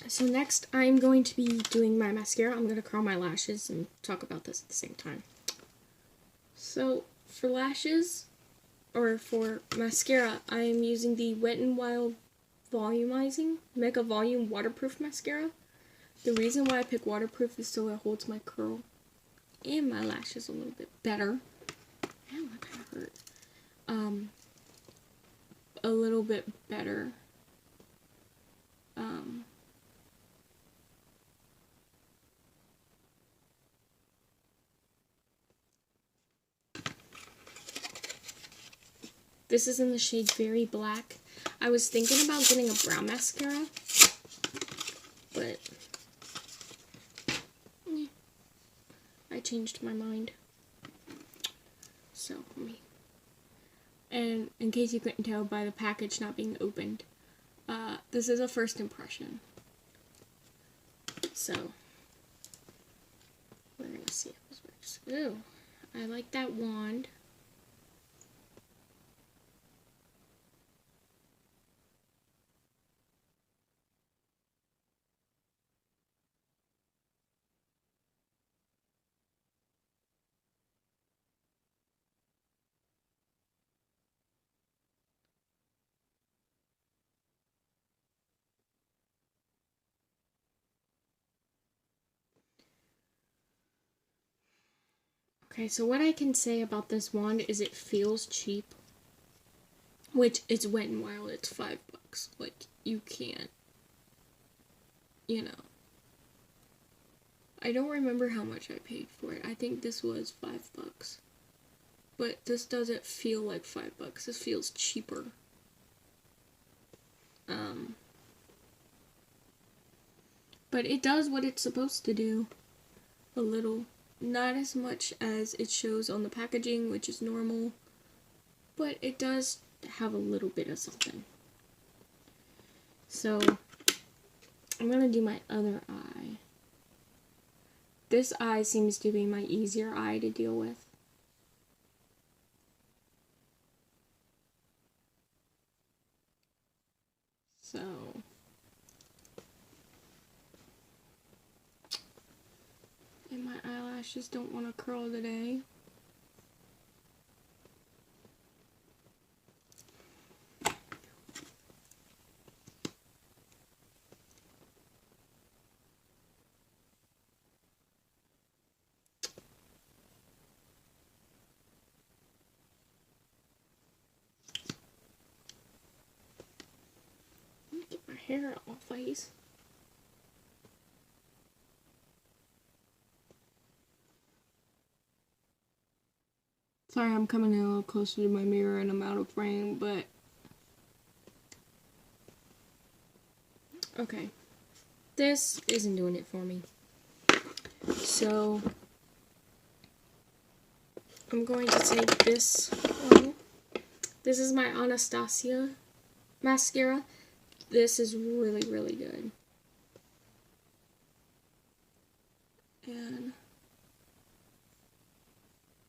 So next I'm going to be doing my mascara. I'm going to curl my lashes and talk about this at the same time. So for lashes, or for mascara, I am using the Wet n Wild Volumizing Mega Volume Waterproof Mascara. The reason why I pick waterproof is so it holds my curl and my lashes a little bit better. Ow, that kind of hurt. A little bit better. This is in the shade Very Black. I was thinking about getting a brown mascara, but I changed my mind. So, and in case you couldn't tell by the package not being opened, this is a first impression. So, we're gonna see if this works. Ooh, I like that wand. Okay, so what I can say about this wand is it feels cheap. Which, it's Wet n Wild, it's $5. Like, you can't, you know. I don't remember how much I paid for it. I think this was $5. But this doesn't feel like $5. This feels cheaper. But it does what it's supposed to do. A little. Not as much as it shows on the packaging, which is normal, but it does have a little bit of something. So I'm gonna do my other eye. This eye seems to be my easier eye to deal with. So, and my eyelashes don't want to curl today. Get my hair out my face. Sorry, I'm coming in a little closer to my mirror and I'm out of frame, but okay. This isn't doing it for me. So I'm going to take this one. This is my Anastasia mascara. This is really, really good. And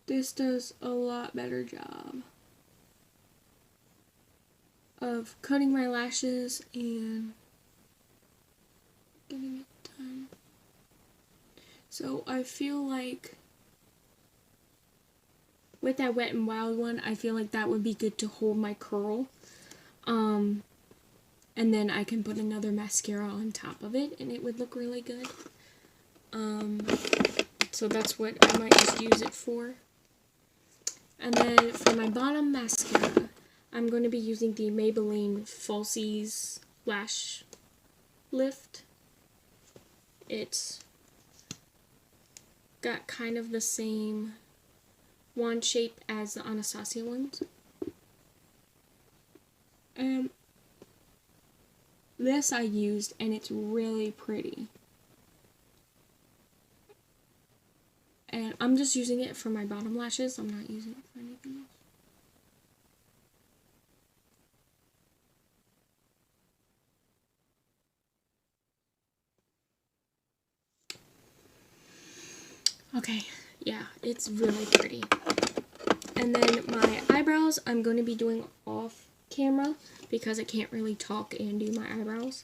this does a lot better job of cutting my lashes and getting it done. So I feel like with that Wet n Wild one, I feel like that would be good to hold my curl. And then I can put another mascara on top of it and it would look really good. So that's what I might just use it for. And then for my bottom mascara, I'm going to be using the Maybelline Falsies Lash Lift. It's got kind of the same wand shape as the Anastasia ones. This I used and it's really pretty. And I'm just using it for my bottom lashes. I'm not using it for anything else. Okay, yeah, it's really pretty. And then my eyebrows, I'm going to be doing off camera because I can't really talk and do my eyebrows.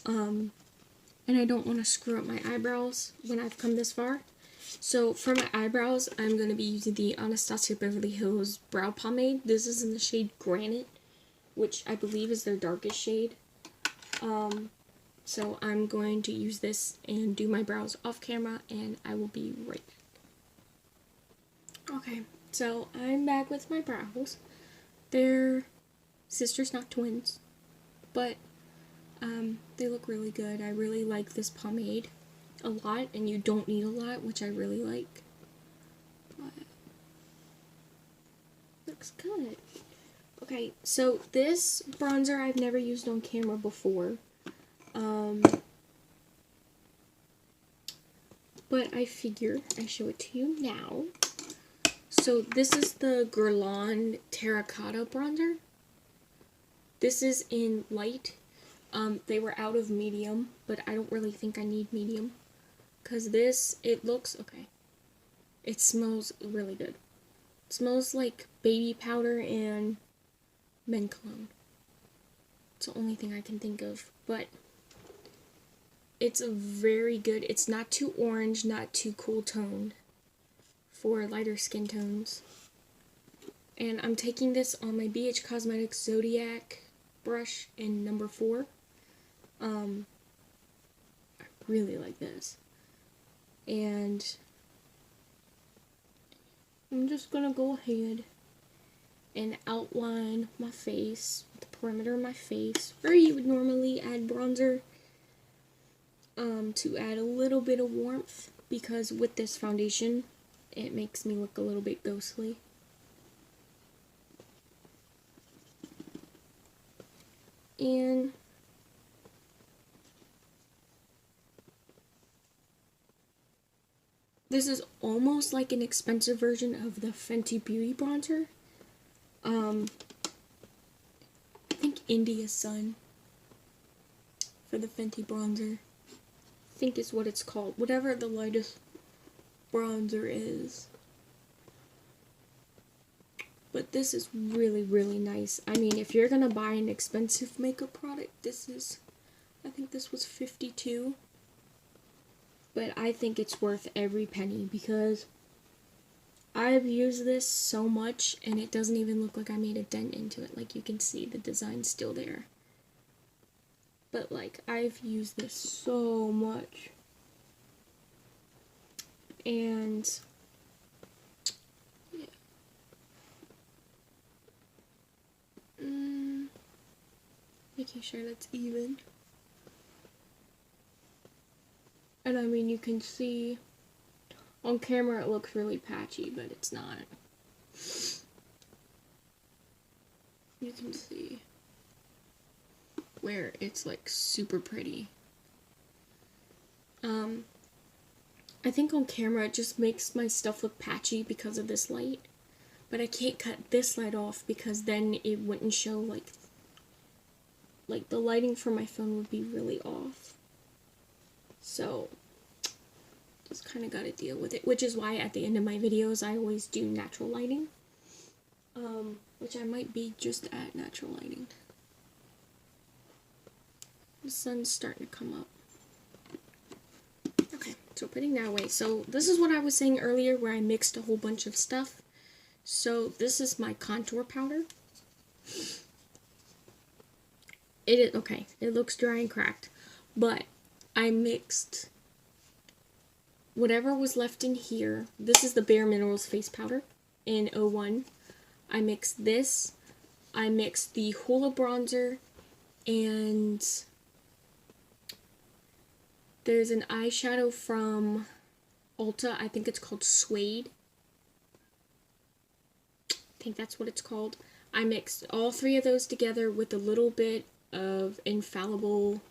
And I don't want to screw up my eyebrows when I've come this far. So for my eyebrows, I'm going to be using the Anastasia Beverly Hills Brow Pomade. This is in the shade Granite, which I believe is their darkest shade. So I'm going to use this and do my brows off camera, and I will be right back. Okay, so I'm back with my brows. They're sisters, not twins, but they look really good. I really like this pomade a lot, and you don't need a lot, which I really like. But looks good. Okay, so this bronzer I've never used on camera before. But I figure I show it to you now. So this is the Guerlain Terracotta bronzer. This is in light. They were out of medium, but I don't really think I need medium. Because this, it looks, okay. It smells really good. It smells like baby powder and men cologne. It's the only thing I can think of, but it's a very good, it's not too orange, not too cool toned for lighter skin tones. And I'm taking this on my BH Cosmetics Zodiac brush in number 4. I really like this. And I'm just gonna go ahead and outline my face, the perimeter of my face, where you would normally add bronzer. To add a little bit of warmth, because with this foundation it makes me look a little bit ghostly. And this is almost like an expensive version of the Fenty Beauty bronzer. I think India Sun for the Fenty bronzer. I think is what it's called. Whatever the lightest bronzer is. But this is really, really nice. I mean, if you're gonna buy an expensive makeup product, this is, I think this was $52. But I think it's worth every penny because I've used this so much and it doesn't even look like I made a dent into it. Like, you can see the design's still there. But like, I've used this so much. And yeah. Making sure that's even. And I mean, you can see on camera it looks really patchy, but it's not. You can see where it's like super pretty. I think on camera it just makes my stuff look patchy because of this light. But I can't cut this light off because then it wouldn't show like the lighting for my phone would be really off. So just kind of got to deal with it, which is why at the end of my videos I always do natural lighting. Which I might be just at natural lighting. The sun's starting to come up. Okay, so putting that away. So this is what I was saying earlier where I mixed a whole bunch of stuff. So this is my contour powder. Okay, it looks dry and cracked, but I mixed whatever was left in here. This is the Bare Minerals face powder in 01. I mixed this. I mixed the Hoola bronzer, and there's an eyeshadow from Ulta. I think it's called Suede. I think that's what it's called. I mixed all three of those together with a little bit of Infallible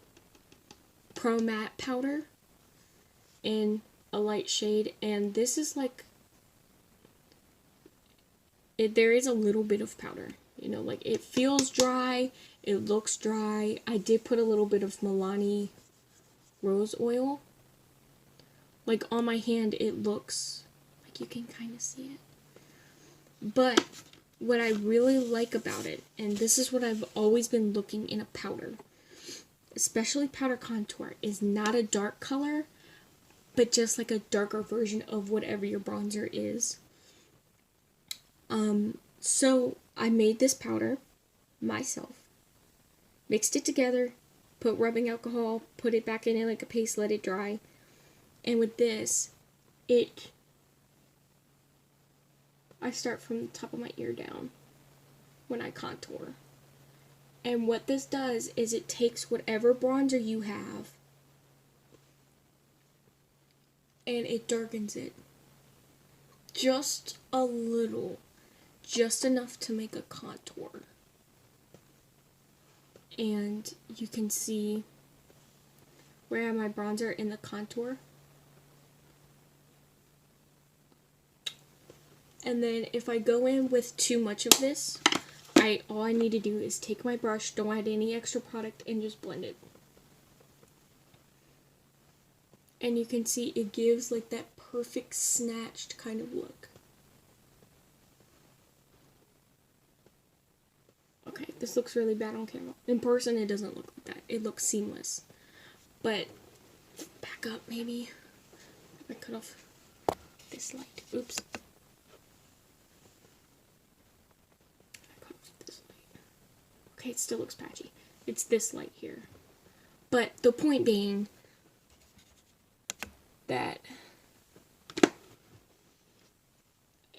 Pro Matte powder in a light shade, and this is like, there is a little bit of powder, you know, like it feels dry, it looks dry. I did put a little bit of Milani rose oil. Like on my hand it looks like you can kind of see it. But what I really like about it, and this is what I've always been looking in a powder, especially powder contour, is not a dark color, but just like a darker version of whatever your bronzer is. So I made this powder myself, mixed it together, put rubbing alcohol, put it back in it like a paste, let it dry, and with this, I start from the top of my ear down when I contour. And what this does is it takes whatever bronzer you have and it darkens it just a little, just enough to make a contour. And you can see where I have my bronzer in the contour. And then if I go in with too much of this, all I need to do is take my brush, don't add any extra product, and just blend it. And you can see it gives like that perfect snatched kind of look. Okay, this looks really bad on camera. In person it doesn't look like that. It looks seamless. But back up maybe. I cut off this light. Oops. Okay, it still looks patchy. It's this light here. But the point being that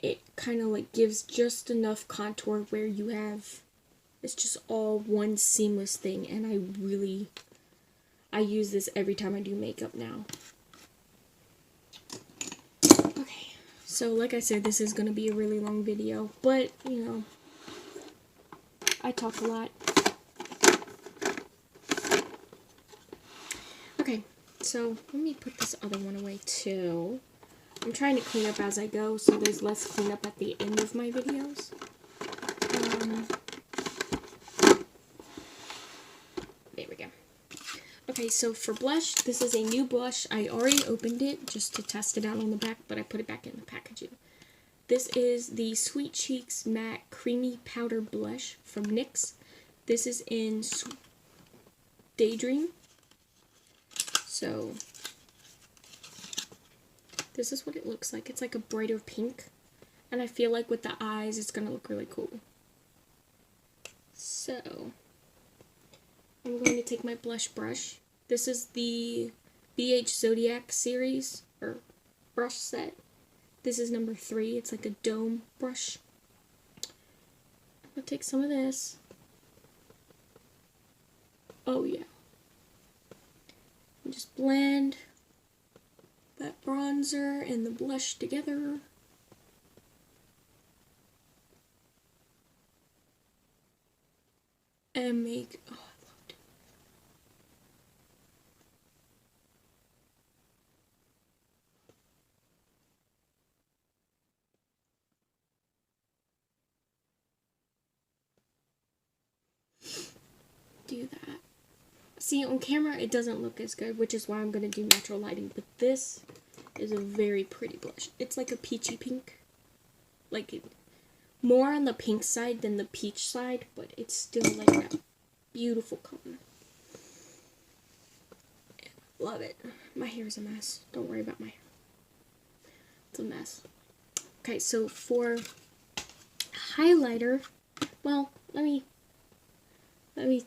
it kind of like gives just enough contour where you have, it's just all one seamless thing, and I use this every time I do makeup now. Okay, so like I said, this is going to be a really long video, but you know, I talk a lot. Okay, so let me put this other one away too. I'm trying to clean up as I go, so there's less cleanup at the end of my videos. There we go. Okay, so for blush, this is a new blush. I already opened it just to test it out on the back, but I put it back in the packaging. This is the Sweet Cheeks Matte Creamy Powder Blush from NYX. This is in Daydream. So, this is what it looks like. It's like a brighter pink. And I feel like with the eyes, it's going to look really cool. So, I'm going to take my blush brush. This is the BH Zodiac series, or brush set. This is number 3. It's like a dome brush. I'll take some of this. Oh yeah. And just blend that bronzer and the blush together. And make, oh, I love it. Do that. See, on camera it doesn't look as good, which is why I'm going to do natural lighting, but this is a very pretty blush. It's like a peachy pink. Like, more on the pink side than the peach side, but it's still like that beautiful color. Love it. My hair is a mess. Don't worry about my hair. It's a mess. Okay, so for highlighter, well, let me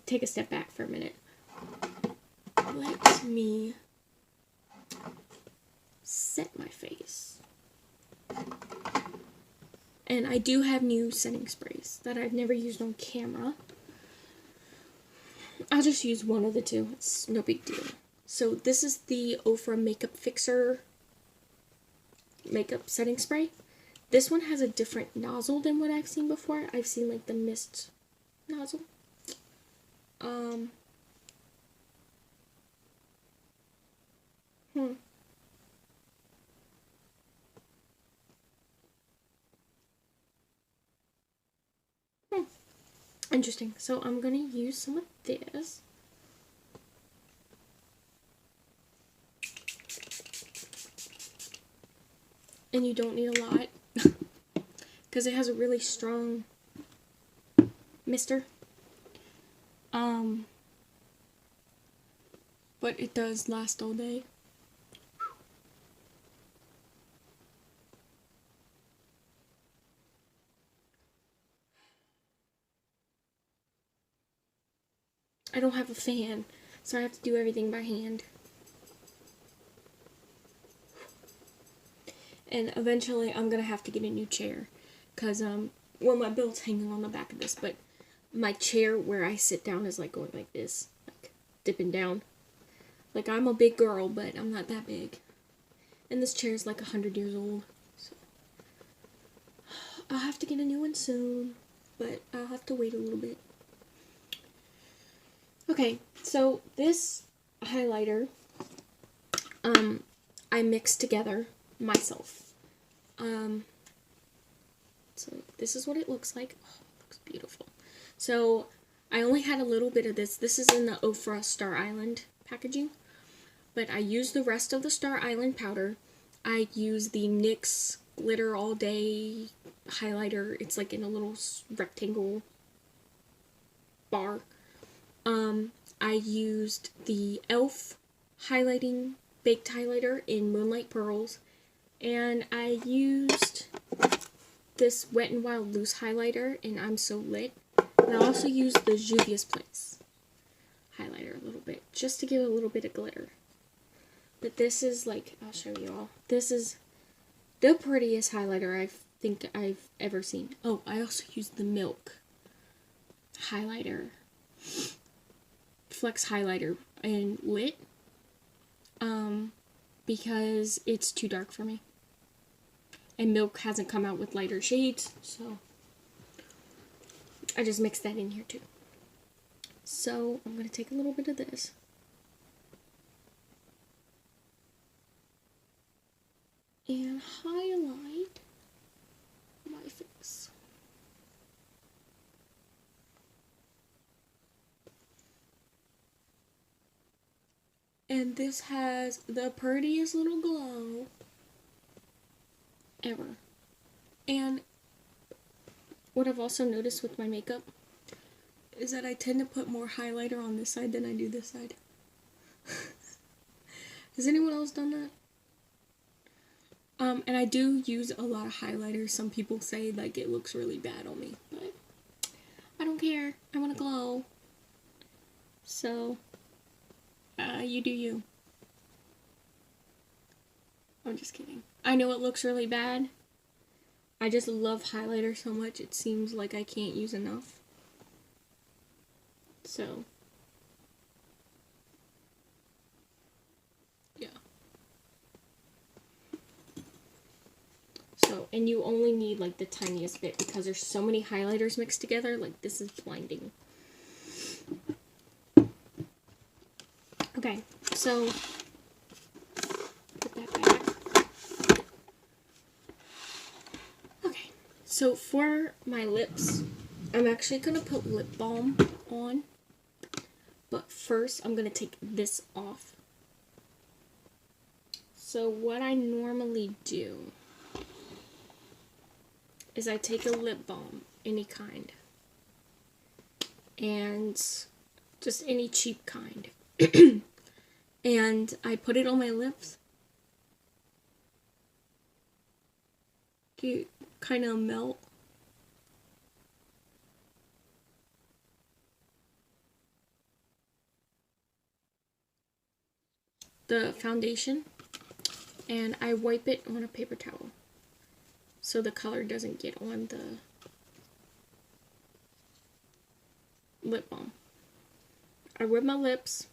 take a step back for a minute. Let me set my face. And I do have new setting sprays that I've never used on camera. I'll just use one of the two. It's no big deal. So this is the Ofra Makeup Fixer makeup setting spray. This one has a different nozzle than what I've seen before. I've seen like the mist nozzle. Interesting. So I'm gonna use some of this. And you don't need a lot because it has a really strong mister. But it does last all day. I don't have a fan, so I have to do everything by hand. And eventually I'm gonna have to get a new chair, because well, my belt's hanging on the back of this, but my chair where I sit down is like going like this, like dipping down. Like, I'm a big girl, but I'm not that big. And this chair is like 100 years old, so I'll have to get a new one soon, but I'll have to wait a little bit. Okay, so this highlighter, I mixed together myself. So this is what it looks like. Oh, it looks beautiful. So I only had a little bit of this. This is in the Ofra Star Island packaging, but I used the rest of the Star Island powder. I used the NYX Glitter All Day highlighter. It's like in a little rectangle bar. I used the e.l.f. highlighting baked highlighter in Moonlight Pearls, and I used this Wet n Wild loose highlighter in I'm So Lit, and I also used the Juvia's Place highlighter a little bit, just to give a little bit of glitter. But this is like, I'll show you all. This is the prettiest highlighter I think I've ever seen. Oh, I also used the Milk highlighter, Flex highlighter in Lit, because it's too dark for me. And Milk hasn't come out with lighter shades, so I just mixed that in here too. So I'm going to take a little bit of this. And highlight my face. And this has the prettiest little glow ever. And what I've also noticed with my makeup is that I tend to put more highlighter on this side than I do this side. Has anyone else done that? And I do use a lot of highlighter. Some people say like it looks really bad on me, but I don't care. I want to glow. So, you do you. I'm just kidding. I know it looks really bad. I just love highlighter so much it seems like I can't use enough. So, yeah. So, and you only need like the tiniest bit because there's so many highlighters mixed together. Like, this is blinding. Okay, so put that back. Okay, so for my lips, I'm actually gonna put lip balm on, but first I'm gonna take this off. So what I normally do is I take a lip balm, any kind, and just any cheap kind, and I put it on my lips. You kind of melt. The foundation, and I wipe it on a paper towel so the color doesn't get on the lip balm. I rub my lips,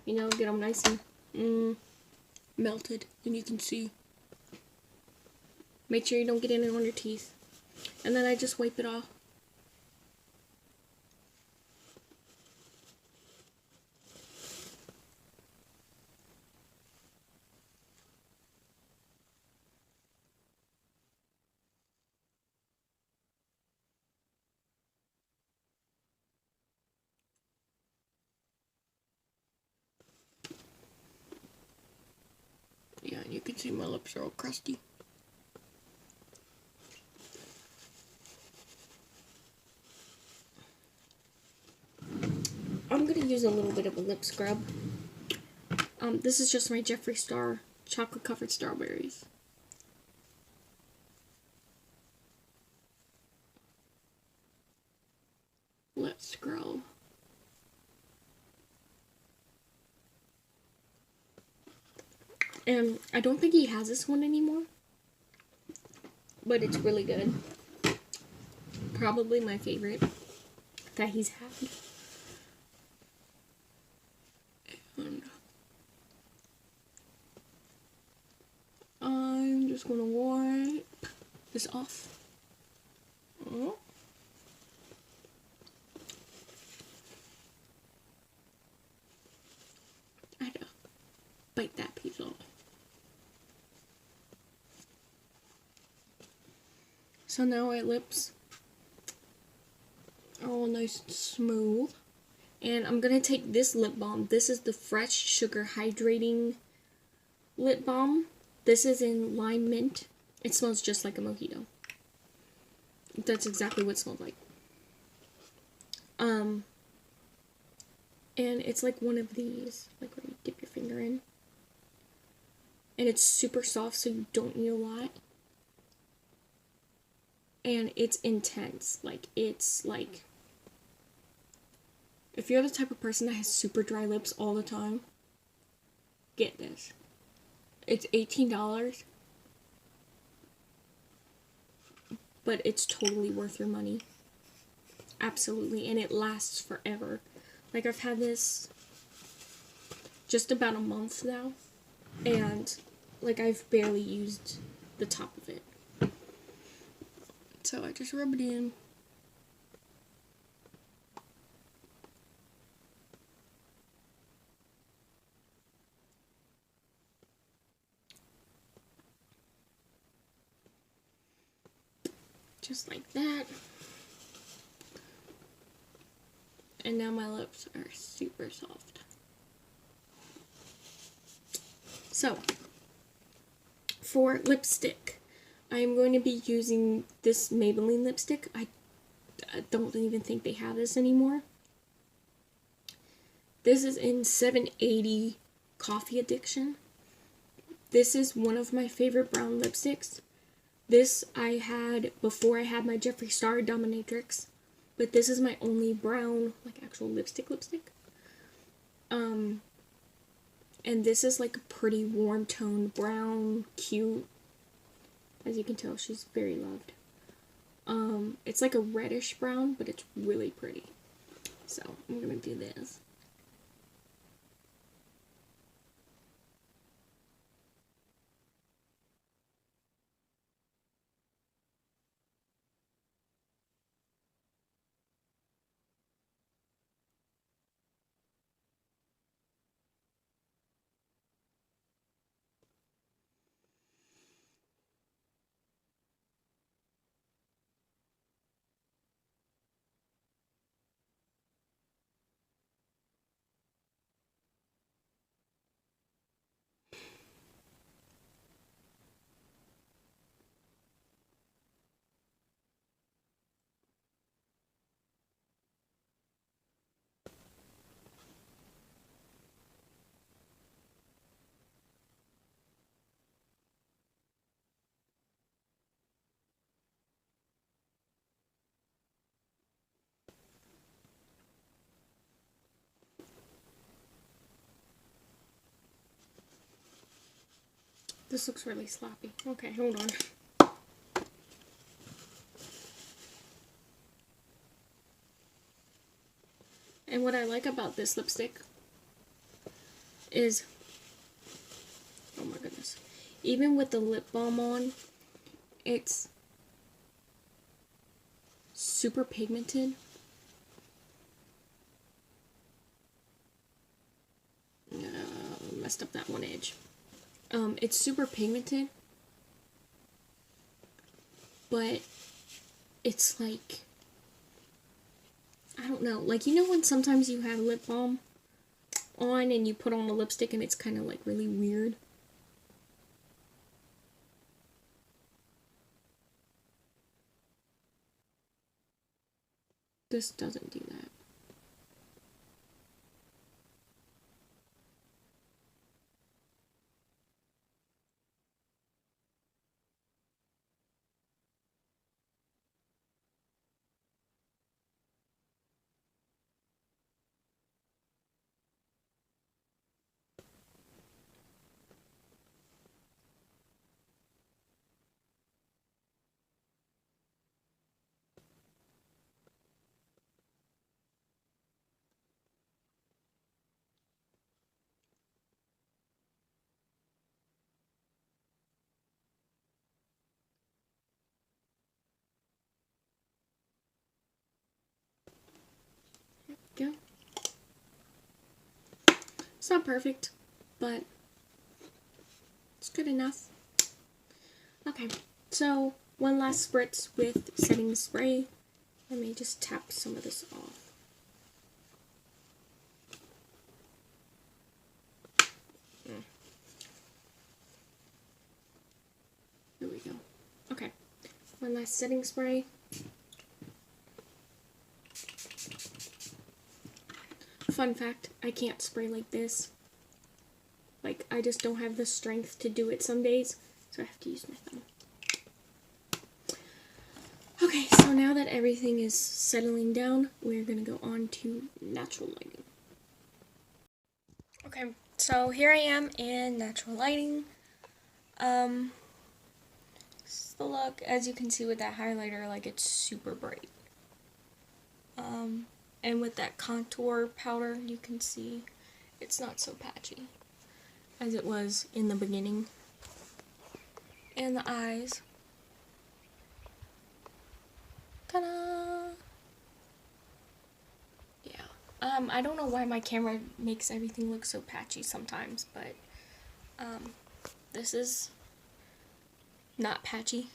you know, get them nice and melted, and you can see. Make sure you don't get any on your teeth. And then I just wipe it off. Yeah, and you can see my lips are all crusty. I'm gonna use a little bit of a lip scrub. This is just my Jeffree Star chocolate covered strawberries. Let's scrub. And I don't think he has this one anymore, but it's really good. Probably my favorite that he's had. And I'm just gonna wipe this off. Oh. I had to bite that piece off. So now our lips are all nice and smooth. And I'm gonna take this lip balm. This is the Fresh Sugar Hydrating Lip Balm. This is in lime mint. It smells just like a mojito. That's exactly what it smells like. And it's like one of these, like where you dip your finger in. And it's super soft, so you don't need a lot. And it's intense. Like, it's like, if you're the type of person that has super dry lips all the time, get this. It's $18, but it's totally worth your money. Absolutely, and it lasts forever. Like, I've had this just about a month now, and like I've barely used the top of it. So I just rub it in. Just like that. And now my lips are super soft. So, for lipstick, I am going to be using this Maybelline lipstick. I don't even think they have this anymore. This is in 780 Coffee Addiction. This is one of my favorite brown lipsticks. This I had before I had my Jeffree Star Dominatrix, but this is my only brown, like, actual lipstick. And this is like a pretty warm toned brown, cute. As you can tell, she's very loved. It's like a reddish brown, but it's really pretty. So I'm gonna do this. This looks really sloppy. Okay, hold on. And what I like about this lipstick is, oh my goodness, even with the lip balm on, it's super pigmented. Messed up that one edge. It's super pigmented, but it's like, I don't know, like, you know when sometimes you have lip balm on and you put on a lipstick and it's kind of like really weird? This doesn't do that. Go. It's not perfect, but it's good enough. Okay, so one last spritz with setting spray. Let me just tap some of this off. There we go. Okay, one last setting spray. Fun fact, I can't spray like this. Like, I just don't have the strength to do it some days, so I have to use my thumb. Okay, so now that everything is settling down, we're gonna go on to natural lighting. Okay, so here I am in natural lighting. This is the look. As you can see with that highlighter, like, it's super bright. And with that contour powder, you can see it's not so patchy as it was in the beginning. And the eyes. Ta-da! Yeah. I don't know why my camera makes everything look so patchy sometimes, but this is not patchy.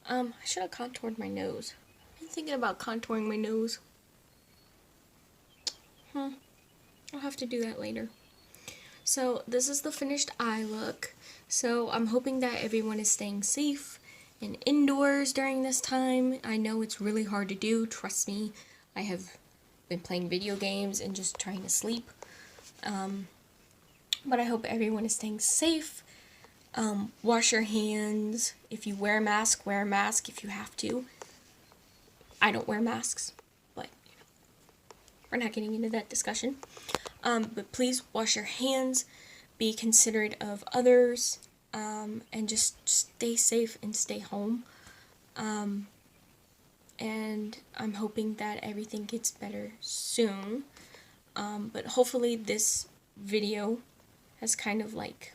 I should have contoured my nose. I've been thinking about contouring my nose. I'll have to do that later. So this is the finished eye look. So I'm hoping that everyone is staying safe and indoors during this time. I know it's really hard to do, trust me. I have been playing video games and just trying to sleep. But I hope everyone is staying safe. Wash your hands. If you wear a mask if you have to. I don't wear masks, but we're not getting into that discussion. But please wash your hands, be considerate of others, and just stay safe and stay home. And I'm hoping that everything gets better soon. But hopefully this video has kind of like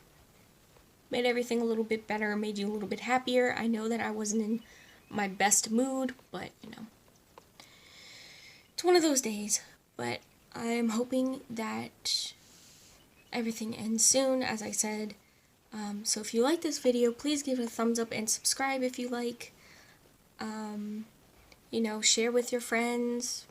made everything a little bit better, made you a little bit happier. I know that I wasn't in my best mood, but it's one of those days. But I'm hoping that everything ends soon, as I said. So if you like this video, please give it a thumbs up and subscribe if you like. Share with your friends.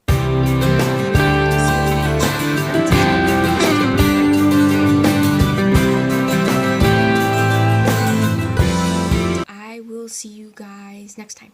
I will see you guys next time.